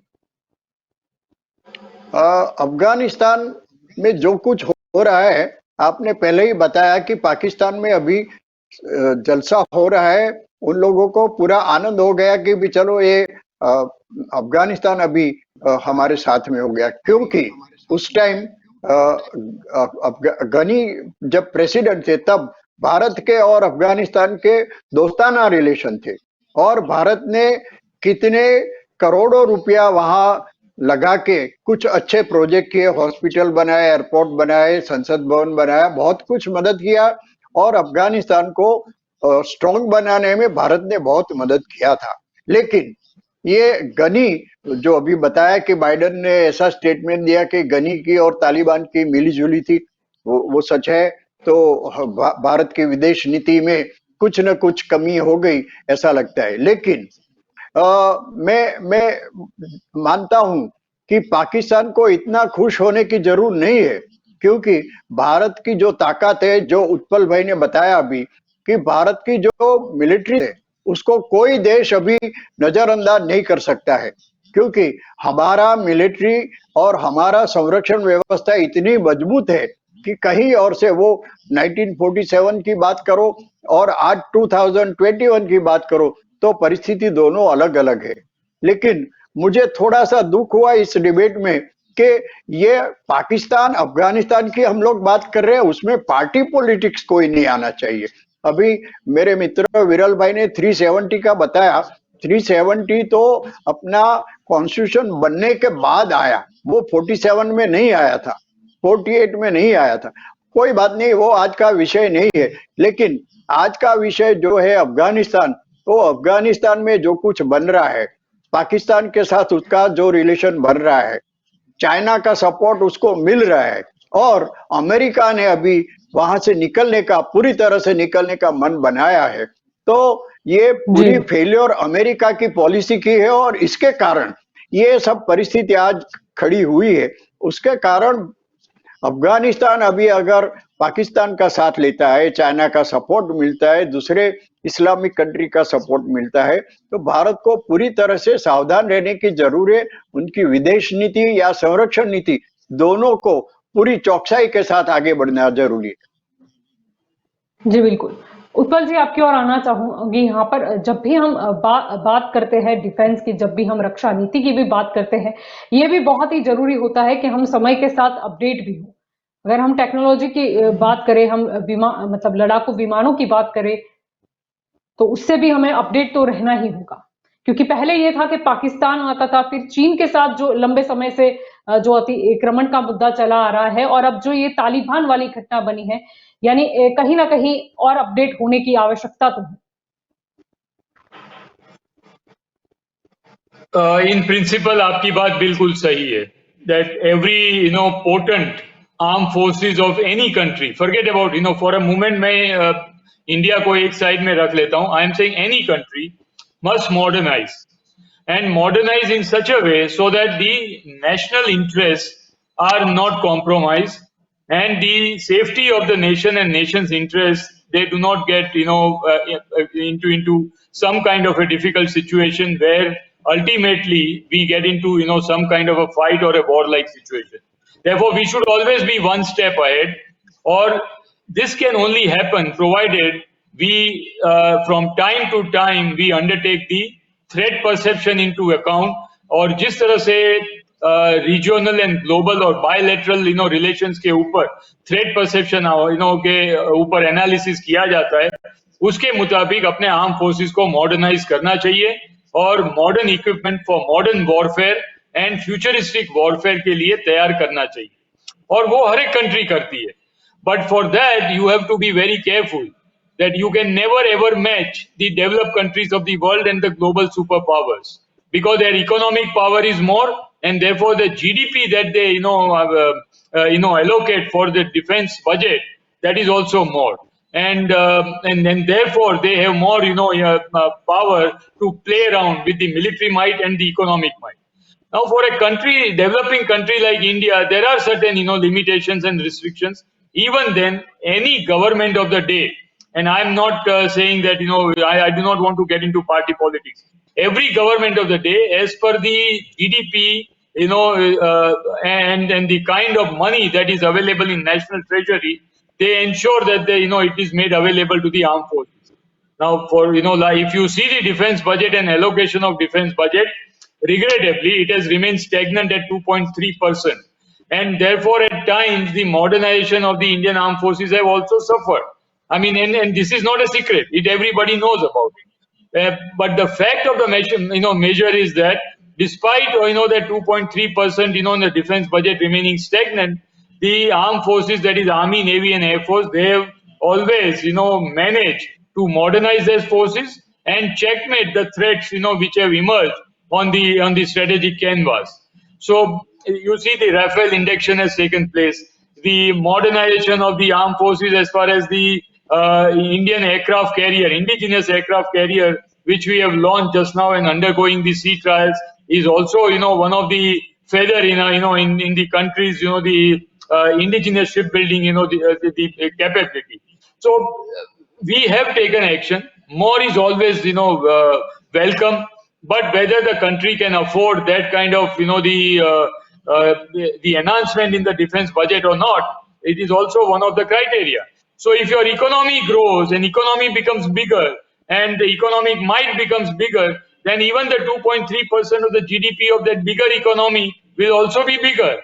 अफगानिस्तान में जो कुछ हो रहा है, आपने पहले ही बताया कि पाकिस्तान में अभी जलसा हो रहा है। उन लोगों को पूरा आनंद हो गया कि भी चलो ये अफगानिस्तान अभी हमारे साथ में हो गया, क्योंकि उस टाइम गनी जब प्रेसिडेंट थे, तब भारत के और अफगानिस्तान के दोस्ताना रिलेशन थे, और भारत ने कितने करोड़ों रुपया वहां लगा के कुछ अच्छे प्रोजेक्ट किए, हॉस्पिटल बनाए, एयरपोर्ट बनाए, संसद भवन बनाया, बहुत कुछ मदद किया, और अफगानिस्तान को स्ट्रॉन्ग बनाने में भारत ने बहुत मदद किया था। लेकिन ये गनी जो अभी बताया कि बाइडेन ने ऐसा स्टेटमेंट दिया कि गनी की और तालिबान की मिलीजुली थी, वो सच है। तो भारत की विदेश नीति में कुछ न कुछ कमी हो गई, ऐसा लगता है। लेकिन मैं मानता हूं कि पाकिस्तान को इतना खुश होने की जरूरत नहीं है, क्योंकि भारत की जो ताकत है, जो उत्पल भाई ने बताया अभी कि भारत की जो मिलिट्री है उसको कोई देश अभी नजरअंदाज नहीं कर सकता है, क्योंकि हमारा मिलिट्री और हमारा संरक्षण व्यवस्था इतनी मजबूत है कि कहीं और से वो 1947 की बात करो और आज 2021 की बात करो तो परिस्थिति दोनों अलग अलग है। लेकिन मुझे थोड़ा सा दुख हुआ इस डिबेट में कि ये पाकिस्तान अफगानिस्तान की हम लोग बात कर रहे हैं, उसमें पार्टी पॉलिटिक्स कोई नहीं आना चाहिए। अभी मेरे मित्र विरल भाई ने 370 का बताया, 370 तो अपना कॉन्स्टिट्यूशन बनने के बाद आया, वो 47 में नहीं आया था, 48 में नहीं आया था। कोई बात नहीं, वो आज का विषय नहीं है। लेकिन आज का विषय जो है अफगानिस्तान, तो अफगानिस्तान में जो कुछ बन रहा है, पाकिस्तान के साथ उसका जो रिलेशन बन रहा है, चाइना का सपोर्ट उसको मिल रहा है और अमेरिका ने अभी वहां से निकलने का, पूरी तरह से निकलने का मन बनाया है। तो ये पूरी फेलियर अमेरिका की पॉलिसी की है और इसके कारण ये सब परिस्थिति आज खड़ी हुई है। उसके कारण अफगानिस्तान अभी अगर पाकिस्तान का साथ लेता है, चाइना का सपोर्ट मिलता है, दूसरे इस्लामिक कंट्री का सपोर्ट मिलता है, तो भारत को पूरी तरह से सावधान रहने की जरूरत है। उनकी विदेश नीति या संरक्षण नीति दोनों को पूरी चौकसाई के साथ आगे बढ़ना जरूरी है। जी बिल्कुल। उत्पल जी, आपकी ओर आना चाहूंगी यहाँ पर। जब भी हम बात करते हैं डिफेंस की, जब भी हम रक्षा नीति की भी बात करते हैं, ये भी बहुत ही जरूरी होता है कि हम समय के साथ अपडेट भी हो। अगर हम टेक्नोलॉजी की बात करें, हम मतलब लड़ाकू विमानों की बात करें, तो उससे भी हमें अपडेट तो रहना ही होगा। क्योंकि पहले ये था कि पाकिस्तान आता था, फिर चीन के साथ जो लंबे समय से जो अतिक्रमण का मुद्दा चला आ रहा है, और अब जो ये तालिबान वाली घटना बनी है, यानी कहीं ना कहीं और अपडेट होने की आवश्यकता तो है। इन प्रिंसिपल आपकी बात बिल्कुल सही है, that every potent arm forces of any country, forget about for a moment मैं इंडिया को एक साइड में रख लेता हूं, I am saying any country must modernize and modernize in such a way so that the national interests are not compromised and the safety of the nation and nation's interests, they do not get into some kind of a difficult situation where ultimately we get into some kind of a fight or a war like situation. Therefore we should always be one step ahead, or this can only happen provided we from time to time we undertake the threat perception into account, और जिस तरह से रीजनल एंड ग्लोबल और बायलैटरल रिलेशंस के ऊपर थ्रेट परसेप्शन के ऊपर एनालिसिस किया जाता है, उसके मुताबिक अपने आर्म फोर्सेस को मॉडर्नाइज करना चाहिए और modern equipment for modern warfare and futuristic warfare के लिए तैयार करना चाहिए, और वो हर एक कंट्री करती है। But for that you have to be very careful that you can never ever match the developed countries of the world and the global superpowers, because their economic power is more, and therefore the GDP that they allocate for the defense budget, that is also more, and therefore they have more power to play around with the military might and the economic might. Now for a country, developing country like India, there are certain limitations and restrictions. Even then, any government of the day, and I'm not saying that I do not want to get into party politics. Every government of the day, as per the GDP, and the kind of money that is available in national treasury, they ensure that it is made available to the armed forces. Now, for like if you see the defense budget and allocation of defense budget, regrettably, it has remained stagnant at 2.3%, and therefore, at times, the modernization of the Indian armed forces have also suffered. I mean, and this is not a secret; everybody knows about it. But the fact of the measure is that, despite that 2.3% in the defense budget remaining stagnant, the armed forces, that is Army, Navy, and Air Force, they have always managed to modernize their forces and checkmate the threats which have emerged on the strategic canvas. So you see, the Rafale induction has taken place. The modernization of the armed forces as far as the Indian aircraft carrier, indigenous aircraft carrier, which we have launched just now and undergoing the sea trials, is also one of the feather in the country's the indigenous shipbuilding the capability. So we have taken action. more is always, welcome. But whether the country can afford that kind of, the enhancement in the defense budget or not, it is also one of the criteria. So if your economy grows and economy becomes bigger and the economic might becomes bigger, then even the 2.3% of the GDP of that bigger economy will also be bigger.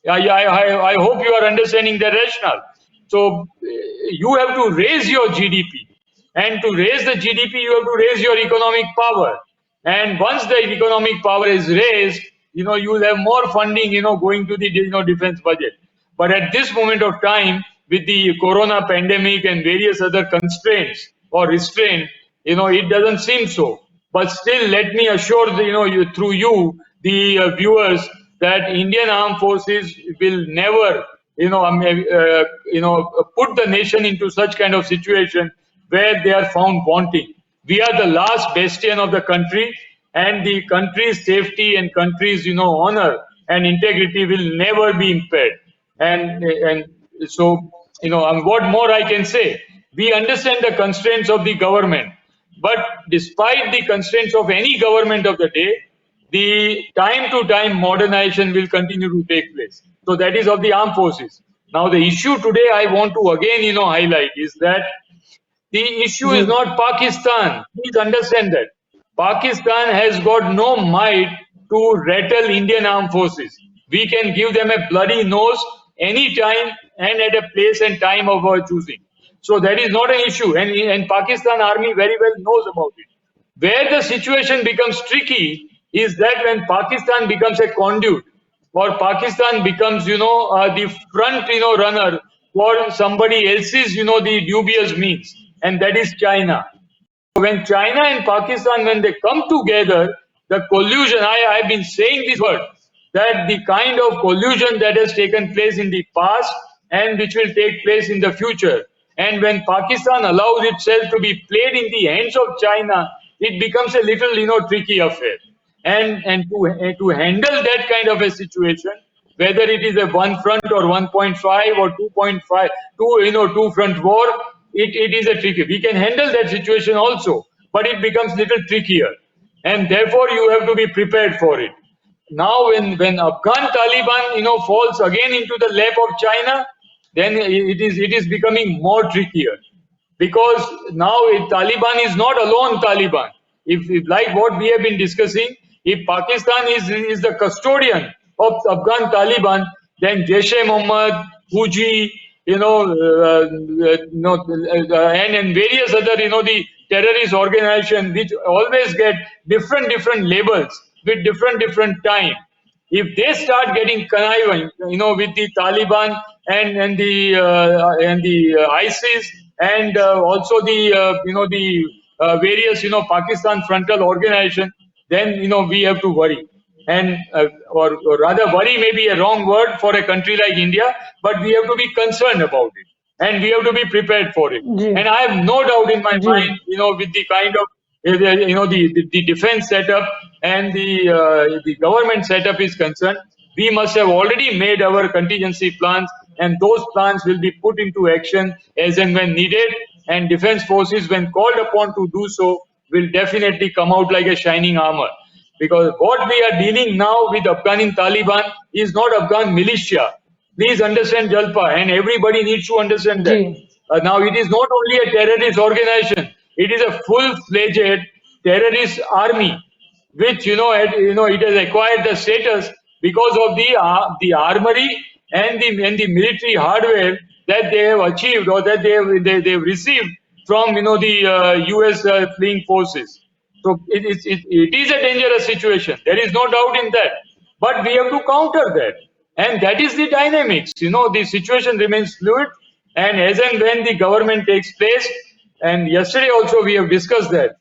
I hope you are understanding the rationale. So you have to raise your GDP, and to raise the GDP, you have to raise your economic power. And once the economic power is raised, you will have more funding, going to the defense budget. But at this moment of time, with the corona pandemic and various other constraints or restraint, it doesn't seem so. But still, let me assure through you, the viewers, that Indian Armed Forces will never, put the nation into such kind of situation where they are found wanting. We are the last bastion of the country, and the country's safety and country's, honor and integrity will never be impaired. And so, what more I can say? We understand the constraints of the government, but despite the constraints of any government of the day, the time to time modernization will continue to take place. So that is of the armed forces. Now the issue today I want to again, highlight is that the issue is not Pakistan. Please understand that. Pakistan has got no might to rattle Indian armed forces. We can give them a bloody nose anytime and at a place and time of our choosing. So that is not an issue, and Pakistan Army very well knows about it. Where the situation becomes tricky is that when Pakistan becomes a conduit, or Pakistan becomes, the front, runner for somebody else's, the dubious means, and that is China. When China and Pakistan, when they come together, the collusion, I've been saying this word, that the kind of collusion that has taken place in the past and which will take place in the future. And when Pakistan allows itself to be played in the hands of China, it becomes a little, tricky affair. And to handle that kind of a situation, whether it is a one front or 1.5 or 2.5, two front war, it is a tricky. We can handle that situation also, but it becomes little trickier. And therefore you have to be prepared for it. Now when Afghan Taliban, falls again into the lap of China, then it is becoming more trickier. Because now Taliban is not alone Taliban. If like what we have been discussing, if Pakistan is the custodian of Afghan Taliban, then Jaish-e-Mohammed, Fuji, and various other, the terrorist organizations which always get different labels with different time. If they start getting conniving, with the Taliban and the ISIS and also the various, Pakistan frontal organization, then, we have to worry. And or rather worry may be a wrong word for a country like India, but we have to be concerned about it and we have to be prepared for it. And I have no doubt in my mind, with the kind of the defense setup and the government setup is concerned, we must have already made our contingency plans, and those plans will be put into action as and when needed. And defense forces, when called upon to do so, will definitely come out like a shining armor. Because what we are dealing now with Afghan Taliban is not Afghan militia. Please understand, Jalpa, and everybody needs to understand that. Now, it is not only a terrorist organization; it is a full-fledged terrorist army, which it has acquired the status because of the armory and the military hardware that they have achieved or that they have received from the US fleeing forces. So it is a dangerous situation. There is no doubt in that. But we have to counter that. And that is the dynamics. The situation remains fluid. And as and when the government takes place, and yesterday also we have discussed that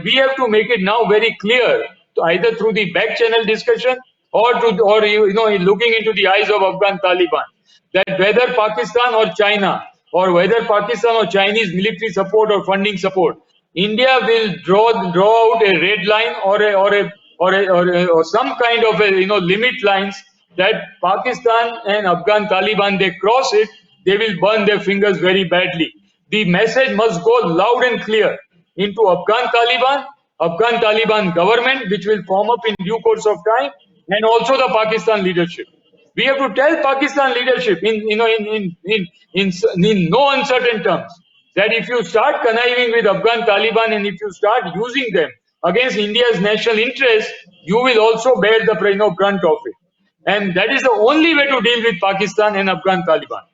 we have to make it now very clear, either through the back channel discussion or looking into the eyes of Afghan Taliban, that whether Pakistan or China, or whether Pakistan or Chinese military support or funding support, India will draw out a red line or some kind of a limit lines that Pakistan and Afghan Taliban, they cross it, they will burn their fingers very badly. The message must go loud and clear into Afghan Taliban government, which will form up in due course of time, and also the Pakistan leadership. We have to tell Pakistan leadership in no uncertain terms that if you start conniving with Afghan Taliban and if you start using them against India's national interests, you will also bear the brunt of it. And that is the only way to deal with Pakistan and Afghan Taliban.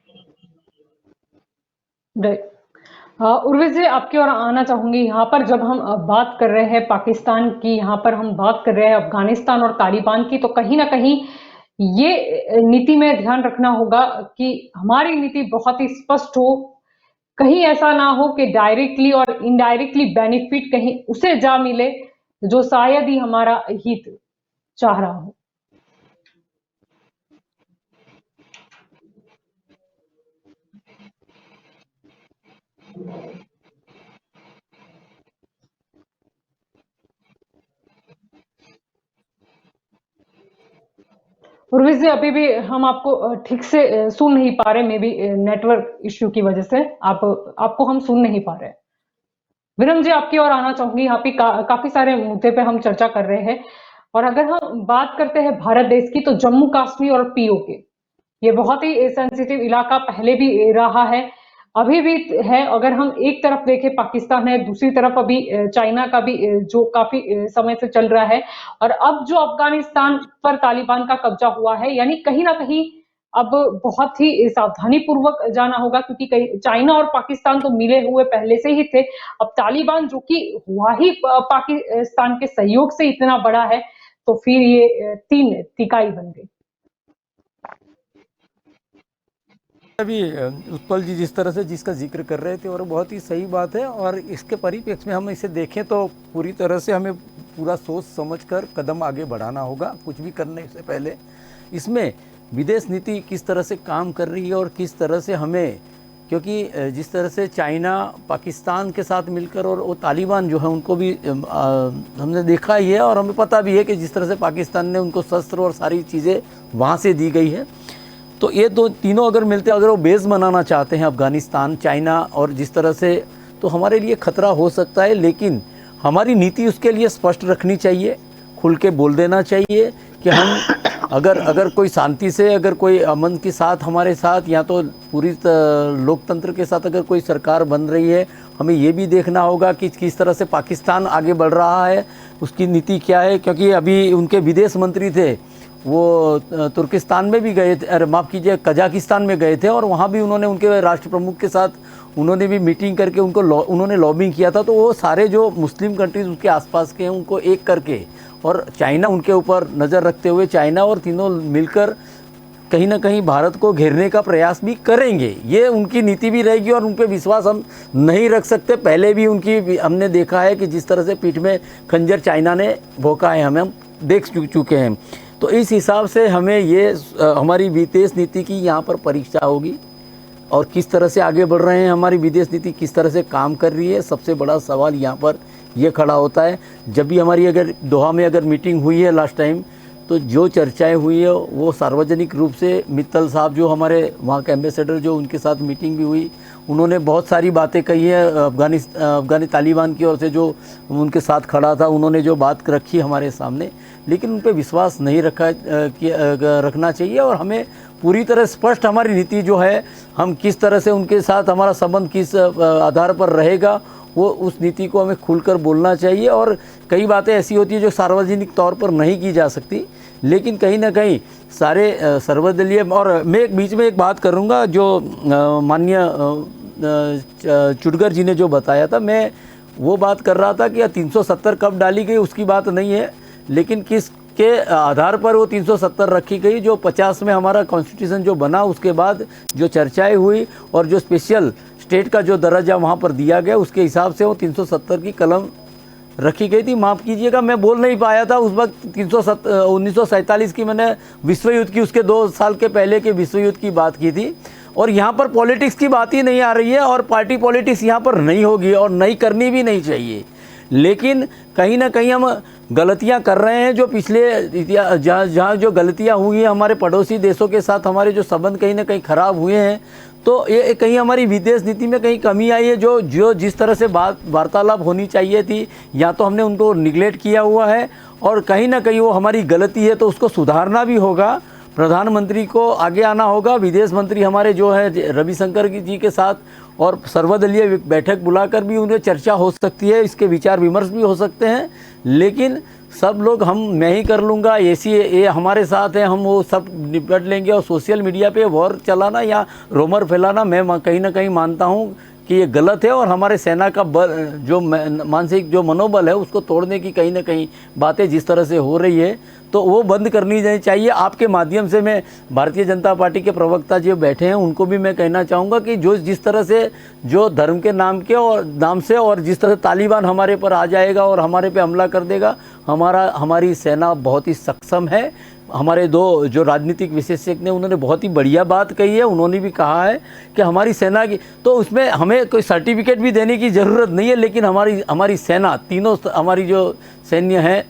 Urvish ji, आपकी ओर आना चाहूंगी। यहाँ पर जब हम बात कर रहे हैं पाकिस्तान की, यहाँ पर हम बात कर रहे हैं अफगानिस्तान और तालिबान की, तो कहीं ना कहीं ये नीति में ध्यान रखना होगा कि हमारी नीति बहुत ही स्पष्ट हो। कहीं ऐसा ना हो कि डायरेक्टली और इनडायरेक्टली बेनिफिट कहीं उसे जा मिले जो शायद ही हमारा हित चाह रहा हो। उर्विश जी, अभी भी हम आपको ठीक से सुन नहीं पा रहे, मे बी नेटवर्क इश्यू की वजह से आपको हम सुन नहीं पा रहे। विनम जी, आपकी ओर आना चाहूंगी। यहाँ पे काफी सारे मुद्दे पे हम चर्चा कर रहे हैं, और अगर हम बात करते हैं भारत देश की, तो जम्मू कश्मीर और पीओके ये बहुत ही सेंसिटिव इलाका पहले भी रहा है, अभी भी है। अगर हम एक तरफ देखें पाकिस्तान है, दूसरी तरफ अभी चाइना का भी जो काफी समय से चल रहा है, और अब जो अफगानिस्तान पर तालिबान का कब्जा हुआ है, यानी कहीं ना कहीं अब बहुत ही सावधानी पूर्वक जाना होगा, क्योंकि चाइना और पाकिस्तान तो मिले हुए पहले से ही थे। अब तालिबान जो कि हुआ ही पाकिस्तान के सहयोग से इतना बड़ा है, तो फिर ये तीन तिकाई बन गई। अभी उत्पल जी जिस तरह से जिसका जिक्र कर रहे थे, और बहुत ही सही बात है, और इसके परिप्रेक्ष्य में हम इसे देखें तो पूरी तरह से हमें पूरा सोच समझकर कदम आगे बढ़ाना होगा कुछ भी करने से पहले। इसमें विदेश नीति किस तरह से काम कर रही है और किस तरह से हमें, क्योंकि जिस तरह से चाइना पाकिस्तान के साथ मिलकर और वो तालिबान जो है उनको भी हमने देखा ही है, और हमें पता भी है कि जिस तरह से पाकिस्तान ने उनको शस्त्र और सारी चीज़ें वहाँ से दी गई है। तो ये दो तीनों अगर मिलते, अगर वो बेस बनाना चाहते हैं अफगानिस्तान, चाइना और जिस तरह से, तो हमारे लिए खतरा हो सकता है। लेकिन हमारी नीति उसके लिए स्पष्ट रखनी चाहिए, खुल के बोल देना चाहिए कि हम अगर कोई शांति से, अगर कोई अमन के साथ हमारे साथ, या तो पूरी लोकतंत्र के साथ अगर कोई सरकार बन रही है, हमें ये भी देखना होगा कि किस तरह से पाकिस्तान आगे बढ़ रहा है, उसकी नीति क्या है। क्योंकि अभी उनके विदेश मंत्री थे, वो तुर्किस्तान में भी गए थे, अरे माफ़ कीजिए, कजाकिस्तान में गए थे, और वहाँ भी उन्होंने उनके राष्ट्र प्रमुख के साथ उन्होंने भी मीटिंग करके उन्होंने लॉबिंग किया था। तो वो सारे जो मुस्लिम कंट्रीज़ उसके आसपास के हैं उनको एक करके, और चाइना उनके ऊपर नज़र रखते हुए चाइना और तीनों मिलकर कहीं ना कहीं भारत को घेरने का प्रयास भी करेंगे। ये उनकी नीति भी रहेगी, और उन पर विश्वास हम नहीं रख सकते। पहले भी उनकी हमने देखा है कि जिस तरह से पीठ में खंजर चाइना ने भोंका है, हम देख चुके हैं। तो इस हिसाब से हमें ये हमारी विदेश नीति की यहाँ पर परीक्षा होगी, और किस तरह से आगे बढ़ रहे हैं, हमारी विदेश नीति किस तरह से काम कर रही है। सबसे बड़ा सवाल यहाँ पर ये खड़ा होता है, जब भी हमारी अगर दोहा में अगर मीटिंग हुई है लास्ट टाइम, तो जो चर्चाएं हुई है वो सार्वजनिक रूप से मित्तल साहब जो हमारे वहाँ के एम्बेसडर, जो उनके साथ मीटिंग भी हुई, उन्होंने बहुत सारी बातें कही है। अफगानी तालिबान की ओर से जो उनके साथ खड़ा था, उन्होंने जो बात रखी हमारे सामने, लेकिन उन पर विश्वास नहीं रखना चाहिए। और हमें पूरी तरह स्पष्ट हमारी नीति जो है, हम किस तरह से उनके साथ हमारा संबंध किस आधार पर रहेगा, वो उस नीति को हमें खुलकर बोलना चाहिए। और कई बातें ऐसी होती है जो सार्वजनिक तौर पर नहीं की जा सकती, लेकिन कहीं ना कहीं सारे सर्वदलीय। और मैं बीच में एक बात करूँगा, जो माननीय चुटगर जी ने जो बताया था, मैं वो बात कर रहा था कि 370 कब डाली गई उसकी बात नहीं है, लेकिन किस के आधार पर वो 370 रखी गई। जो 50 में हमारा कॉन्स्टिट्यूशन जो बना, उसके बाद जो चर्चाएं हुई और जो स्पेशल स्टेट का जो दर्जा वहाँ पर दिया गया, उसके हिसाब से वो 370 की कलम रखी गई थी। माफ़ कीजिएगा, मैं बोल नहीं पाया था उस वक्त। 1947 की मैंने विश्व युद्ध की, उसके 2 साल के पहले के विश्व युद्ध की बात की थी। और यहाँ पर पॉलिटिक्स की बात ही नहीं आ रही है, और पार्टी पॉलिटिक्स यहाँ पर नहीं होगी और नहीं करनी भी नहीं चाहिए। लेकिन कहीं ना कहीं हम गलतियाँ कर रहे हैं, जो पिछले जहाँ जो गलतियाँ हुई हैं हमारे पड़ोसी देशों के साथ, हमारे जो संबंध कहीं ना कहीं ख़राब हुए हैं, तो ये कहीं हमारी विदेश नीति में कहीं कमी आई है, जो जो जिस तरह से बात वार्तालाप होनी चाहिए थी, या तो हमने उनको निगलेक्ट किया हुआ है, और कहीं ना कहीं वो हमारी गलती है, तो उसको सुधारना भी होगा। प्रधानमंत्री को आगे आना होगा, विदेश मंत्री हमारे जो है रविशंकर जी के साथ और सर्वदलीय बैठक बुलाकर भी उन्हें चर्चा हो सकती है, इसके विचार विमर्श भी हो सकते हैं। लेकिन सब लोग मैं ही कर लूँगा, ये हमारे साथ है, हम वो सब निपट लेंगे, और सोशल मीडिया पे वॉर चलाना या रोमर फैलाना, मैं कहीं ना कहीं मानता हूँ कि ये गलत है, और हमारे सेना का जो मानसिक जो मनोबल है उसको तोड़ने की कहीं ना कहीं बातें जिस तरह से हो रही है, तो वो बंद करनी चाहिए। आपके माध्यम से मैं भारतीय जनता पार्टी के प्रवक्ता जो बैठे हैं उनको भी मैं कहना चाहूँगा कि जो जिस तरह से जो धर्म के नाम से और जिस तरह तालिबान हमारे पर आ जाएगा और हमारे पे हमला कर देगा, हमारी सेना बहुत ही सक्षम है। हमारे दो जो राजनीतिक विशेषज्ञ ने उन्होंने बहुत ही बढ़िया बात कही है, उन्होंने भी कहा है कि हमारी सेना की, तो उसमें हमें कोई सर्टिफिकेट भी देने की ज़रूरत नहीं है, लेकिन हमारी सेना तीनों, हमारी जो सैन्य है,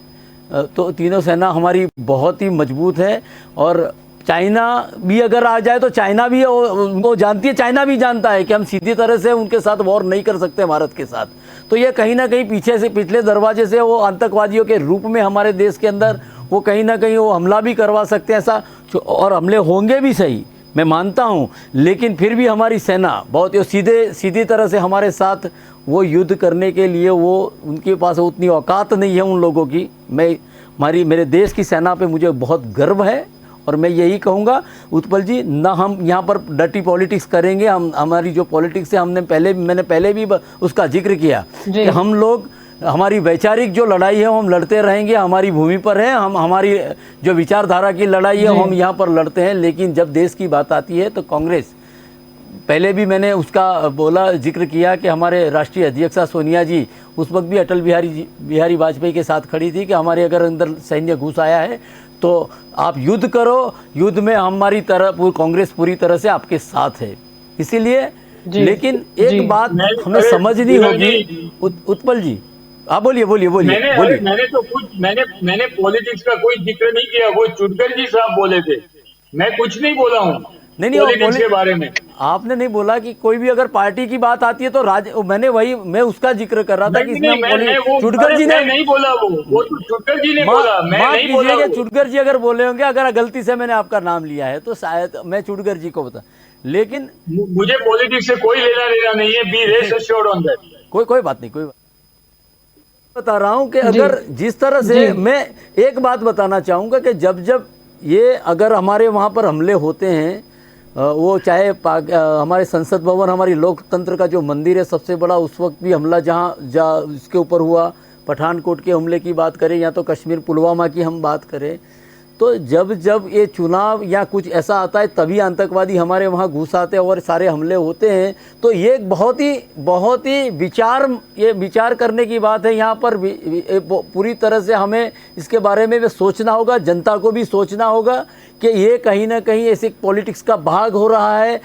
तो तीनों सेना हमारी बहुत ही मजबूत है। और चाइना भी अगर आ जाए तो चाइना भी उनको जानती है, चाइना भी जानता है कि हम सीधी तरह से उनके साथ वॉर नहीं कर सकते भारत के साथ। तो ये कहीं ना कहीं पिछले दरवाजे से वो आतंकवादियों के रूप में हमारे देश के अंदर वो कहीं ना कहीं वो हमला भी करवा सकते हैं, ऐसा, और हमले होंगे भी सही, मैं मानता हूँ। लेकिन फिर भी हमारी सेना बहुत सीधी तरह से हमारे साथ वो युद्ध करने के लिए वो उनके पास उतनी औकात नहीं है उन लोगों की। मेरे देश की सेना पे मुझे बहुत गर्व है, और मैं यही कहूँगा उत्पल जी, ना हम यहाँ पर डर्टी पॉलिटिक्स करेंगे। हमारी जो पॉलिटिक्स है, मैंने पहले भी उसका जिक्र किया कि हम लोग हमारी वैचारिक जो लड़ाई है हम लड़ते रहेंगे, हमारी भूमि पर है, हमारी जो विचारधारा की लड़ाई है हम यहाँ पर लड़ते हैं। लेकिन जब देश की बात आती है तो कांग्रेस, पहले भी मैंने उसका जिक्र किया कि हमारे राष्ट्रीय अध्यक्षा सोनिया जी उस वक्त भी अटल बिहारी वाजपेयी के साथ खड़ी थी कि हमारे अगर अंदर सैन्य घुस आया है तो आप युद्ध करो, युद्ध में हमारी कांग्रेस पूरी तरह से आपके साथ है। इसीलिए लेकिन एक बात हमें समझनी होगी उत्पल जी, आप बोलिए। मैंने पॉलिटिक्स का कोई जिक्र नहीं किया, वो चुटकर जी साहब बोले थे, मैं कुछ नहीं बोला हूँ पॉलिटिक्स के बारे में। आपने नहीं बोला कि कोई भी अगर पार्टी की बात आती है तो मैं उसका जिक्र कर रहा था कि इसमें चुटकर जी ने नहीं बोला, वो तो चुटकर जी ने बोला, मैं नहीं बोला। चुटकर जी अगर बोले होंगे, अगर गलती से मैंने आपका नाम लिया है तो शायद मैं चुटकर जी को बता, लेकिन मुझे पॉलिटिक्स से कोई लेना देना नहीं है, be rest assured on that. कोई बात नहीं, बता रहा हूं कि अगर जिस तरह से मैं एक बात बताना चाहूंगा कि जब ये अगर हमारे वहां पर हमले होते हैं, वो चाहे हमारे संसद भवन, हमारी लोकतंत्र का जो मंदिर है सबसे बड़ा, उस वक्त भी हमला जहाँ इसके ऊपर हुआ, पठानकोट के हमले की बात करें या तो कश्मीर पुलवामा की हम बात करें, तो जब ये चुनाव या कुछ ऐसा आता है तभी आतंकवादी हमारे वहाँ घुस आते हैं और सारे हमले होते हैं। तो ये बहुत ही विचार करने की बात है। यहाँ पर पूरी तरह से हमें इसके बारे में भी सोचना होगा, जनता को भी सोचना होगा कि ये कहीं ना कहीं ऐसे पॉलिटिक्स का भाग हो रहा है।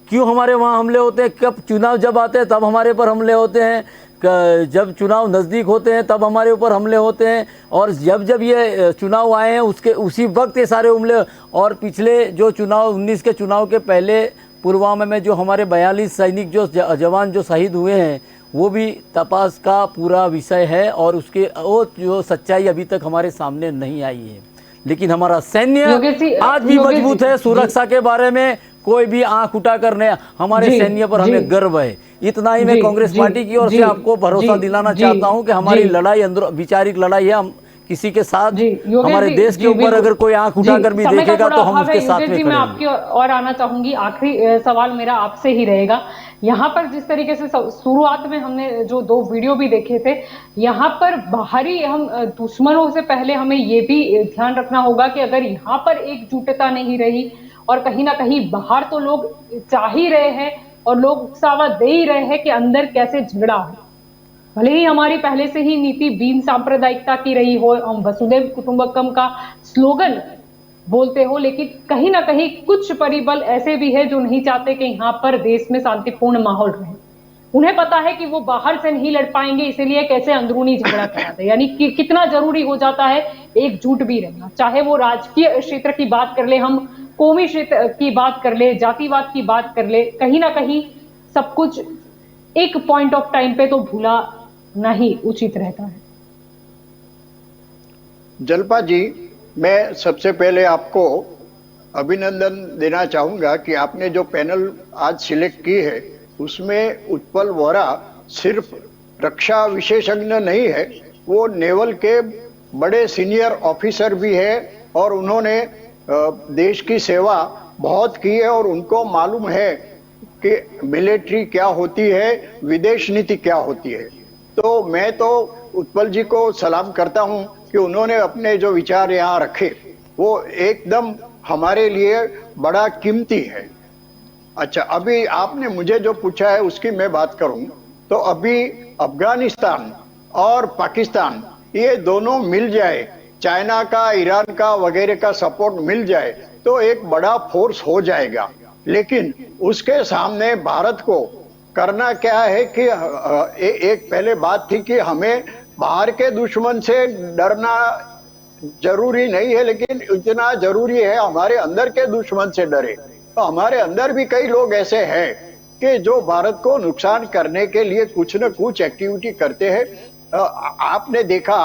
क्यों हमारे वहाँ हमले होते हैं? कब चुनाव जब आते हैं तब हमारे पर हमले होते हैं, जब चुनाव नज़दीक होते हैं तब हमारे ऊपर हमले होते हैं, और जब ये चुनाव आए हैं उसी वक्त ये सारे हमले। और पिछले जो चुनाव 19 के चुनाव के पहले पुलवामा में जो हमारे 42 सैनिक जो जवान जो शहीद हुए हैं, वो भी तपास का पूरा विषय है, और वो जो सच्चाई अभी तक हमारे सामने नहीं आई है। लेकिन हमारा सैन्य आज भी मजबूत है। सुरक्षा के बारे में कोई भी आंख उठा करने, हमारे सैन्य पर हमें गर्व है। इतना ही मैं कांग्रेस पार्टी की ओर से आपको भरोसा दिलाना चाहता हूं कि हमारी लड़ाई अंदर विचारिक लड़ाई है। हम किसी के साथ, हमारे देश के ऊपर अगर कोई आंख उठाकर भी देखेगा तो हम उसके साथ में खड़े हैं। मैं आपकी और आना चाहूंगी, आखिरी सवाल मेरा आपसे ही रहेगा। यहाँ पर जिस तरीके से शुरुआत में हमने जो 2 वीडियो भी देखे थे, यहाँ पर बाहरी हम दुश्मनों से पहले हमें ये भी ध्यान रखना होगा कि अगर यहाँ पर एकजुटता नहीं रही और कहीं ना कहीं बाहर तो लोग चाह ही रहे हैं और लोग उकसावा दे ही रहे हैं कि अंदर कैसे झगड़ा हो। भले ही हमारी पहले से ही नीति बीन सांप्रदायिकता की रही हो, हम वसुधैव कुटुंबकम का स्लोगन बोलते हो, लेकिन कहीं ना कहीं कुछ परिबल ऐसे भी है जो नहीं चाहते कि यहाँ पर देश में शांतिपूर्ण माहौल रहे। उन्हें पता है कि वो बाहर से नहीं लड़ पाएंगे, इसलिए कैसे अंदरूनी झगड़ा कराते, यानी कि कितना जरूरी हो जाता है एकजुट भी रहना। चाहे वो राजकीय क्षेत्र की बात कर ले, हम कौमी क्षेत्र की बात कर ले, जातिवाद की बात कर ले, कहीं ना कहीं सब कुछ एक पॉइंट ऑफ टाइम पे तो भूला नहीं उचित रहता है। जल्पा जी, मैं सबसे पहले आपको अभिनंदन देना चाहूंगा कि आपने जो पैनल आज सिलेक्ट की है उसमें उत्पल वोरा सिर्फ रक्षा विशेषज्ञ नहीं है, वो नेवल के बड़े सीनियर ऑफिसर भी है और उन्होंने देश की सेवा बहुत की है और उनको मालूम है कि मिलिट्री क्या होती है, विदेश नीति क्या होती है। तो मैं तो उत्पल जी को सलाम करता हूं कि उन्होंने अपने जो विचार यहाँ रखे वो एकदम हमारे लिए बड़ा कीमती है। अच्छा, अभी आपने मुझे जो पूछा है उसकी मैं बात करूं तो अभी अफगानिस्तान और पाकिस्तान ये दोनों मिल जाए, चाइना का, ईरान का वगैरह का सपोर्ट मिल जाए तो एक बड़ा फोर्स हो जाएगा। लेकिन उसके सामने भारत को करना क्या है कि एक पहले बात थी कि हमें बाहर के दुश्मन से डरना जरूरी नहीं है, लेकिन इतना जरूरी है हमारे अंदर के दुश्मन से डरे। तो हमारे अंदर भी कई लोग ऐसे हैं कि जो भारत को नुकसान करने के लिए कुछ न कुछ एक्टिविटी करते हैं। आपने देखा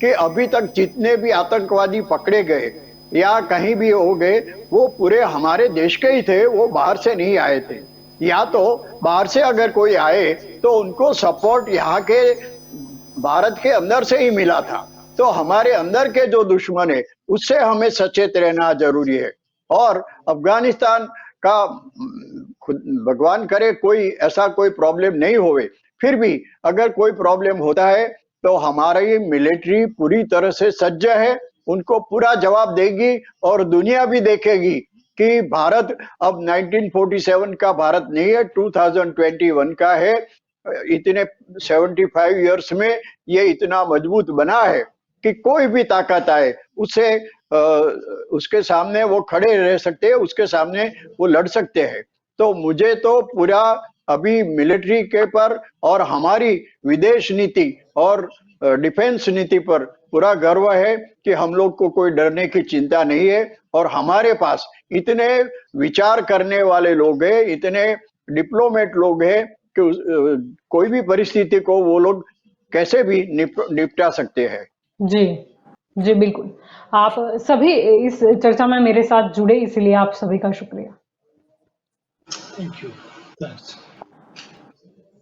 कि अभी तक जितने भी आतंकवादी पकड़े गए या कहीं भी हो गए वो पूरे हमारे देश के ही थे, वो बाहर से नहीं आए थे। या तो बाहर से अगर कोई आए तो उनको सपोर्ट यहाँ के भारत के अंदर से ही मिला था। तो हमारे अंदर के जो दुश्मन है उससे हमें सचेत रहना जरूरी है। और अफगानिस्तान का भगवान करे कोई ऐसा कोई प्रॉब्लम नहीं होवे, फिर भी अगर कोई प्रॉब्लम होता है तो हमारी मिलिट्री पूरी तरह से सज्ज है, उनको पूरा जवाब देगी और दुनिया भी देखेगी कि भारत अब 1947 का भारत नहीं है, 2021 का है। इतने 75 इयर्स में ये इतना मजबूत बना है कि कोई भी ताकत आए उसे उसके सामने वो खड़े रह सकते हैं, उसके सामने वो लड़ सकते हैं। तो मुझे तो पूरा अभी मिलिट्री के पर और हमारी विदेश नीति और डिफेंस नीति पर पूरा गर्व है कि हम लोग को कोई डरने की चिंता नहीं है और हमारे पास इतने विचार करने वाले लोग हैं, इतने डिप्लोमेट लोग हैं कि कोई भी परिस्थिति को वो लोग कैसे भी निपटा सकते हैं। जी जी बिल्कुल, आप सभी इस चर्चा में मेरे साथ जुड़े, इसलिए आप सभी का शुक्रिया। Thank you, thanks.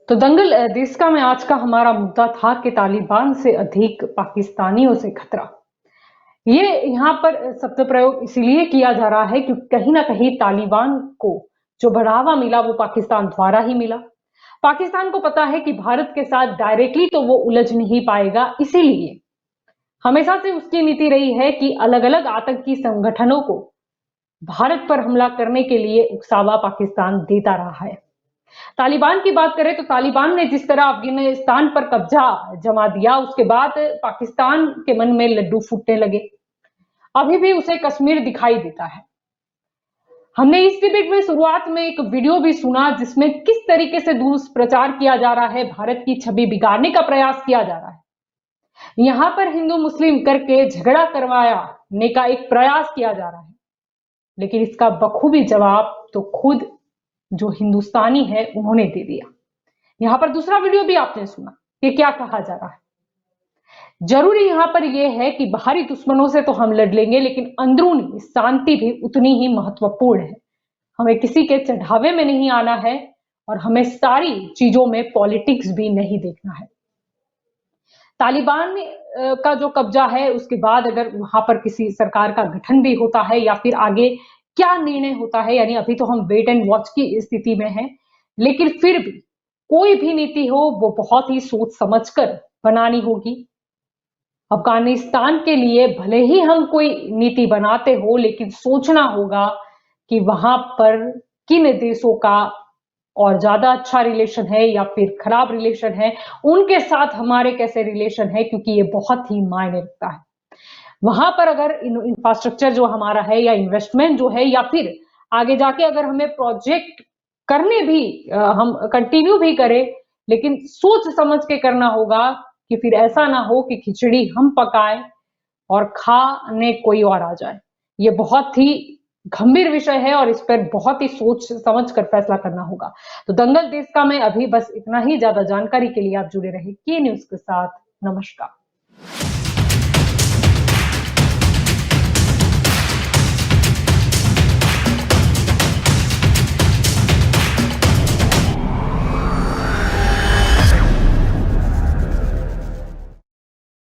तो दंगल देश में आज का हमारा मुद्दा था कि तालिबान से अधिक पाकिस्तानियों से खतरा। ये यहाँ पर शब्द प्रयोग इसलिए किया जा रहा है क्योंकि कहीं ना कहीं तालिबान को जो बढ़ावा मिला वो पाकिस्तान द्वारा ही मिला। पाकिस्तान को पता है कि भारत के साथ डायरेक्टली तो वो उलझ नहीं पाएगा, इसीलिए हमेशा से उसकी नीति रही है कि अलग अलग आतंकी संगठनों को भारत पर हमला करने के लिए उकसावा पाकिस्तान देता रहा है। तालिबान की बात करें तो तालिबान ने जिस तरह अफगानिस्तान पर कब्जा जमा दिया, उसके बाद पाकिस्तान के मन में लड्डू फूटने लगे। अभी भी उसे कश्मीर दिखाई देता है। हमने इस डिबेट में शुरुआत में एक वीडियो भी सुना जिसमें किस तरीके से दुष्प्रचार किया जा रहा है, भारत की छवि बिगाड़ने का प्रयास किया जा रहा है। यहां पर हिंदू मुस्लिम करके झगड़ा करवाने का एक प्रयास किया जा रहा है, लेकिन इसका बखूबी जवाब तो खुद जो हिंदुस्तानी है उन्होंने दे दिया। यहां पर दूसरा वीडियो भी आपने सुना कि क्या कहा जा रहा है। जरूरी यहां पर यह है कि बाहरी दुश्मनों से तो हम लड़ लेंगे, लेकिन अंदरूनी शांति भी उतनी ही महत्वपूर्ण है। हमें किसी के चढ़ावे में नहीं आना है और हमें सारी चीजों में पॉलिटिक्स भी नहीं देखना है। तालिबान का जो कब्जा है उसके बाद अगर वहां पर किसी सरकार का गठन भी होता है या फिर आगे क्या निर्णय होता है, यानी अभी तो हम वेट एंड वॉच की स्थिति में हैं, लेकिन फिर भी कोई भी नीति हो वो बहुत ही सोच समझकर बनानी होगी। अफगानिस्तान के लिए भले ही हम कोई नीति बनाते हो, लेकिन सोचना होगा कि वहां पर किन देशों का और ज्यादा अच्छा रिलेशन है या फिर खराब रिलेशन है, उनके साथ हमारे कैसे रिलेशन है, क्योंकि ये बहुत ही मायने रखता है। वहां पर अगर इंफ्रास्ट्रक्चर जो हमारा है या इन्वेस्टमेंट जो है या फिर आगे जाके अगर हमें प्रोजेक्ट करने भी हम कंटिन्यू भी करें, लेकिन सोच समझ के करना होगा कि फिर ऐसा ना हो कि खिचड़ी हम पकाएं और खाने कोई और आ जाए। ये बहुत ही गंभीर विषय है और इस पर बहुत ही सोच समझ कर फैसला करना होगा। तो दंगल देश का में अभी बस इतना ही। ज्यादा जानकारी के लिए आप जुड़े रहे के न्यूज के साथ। नमस्कार।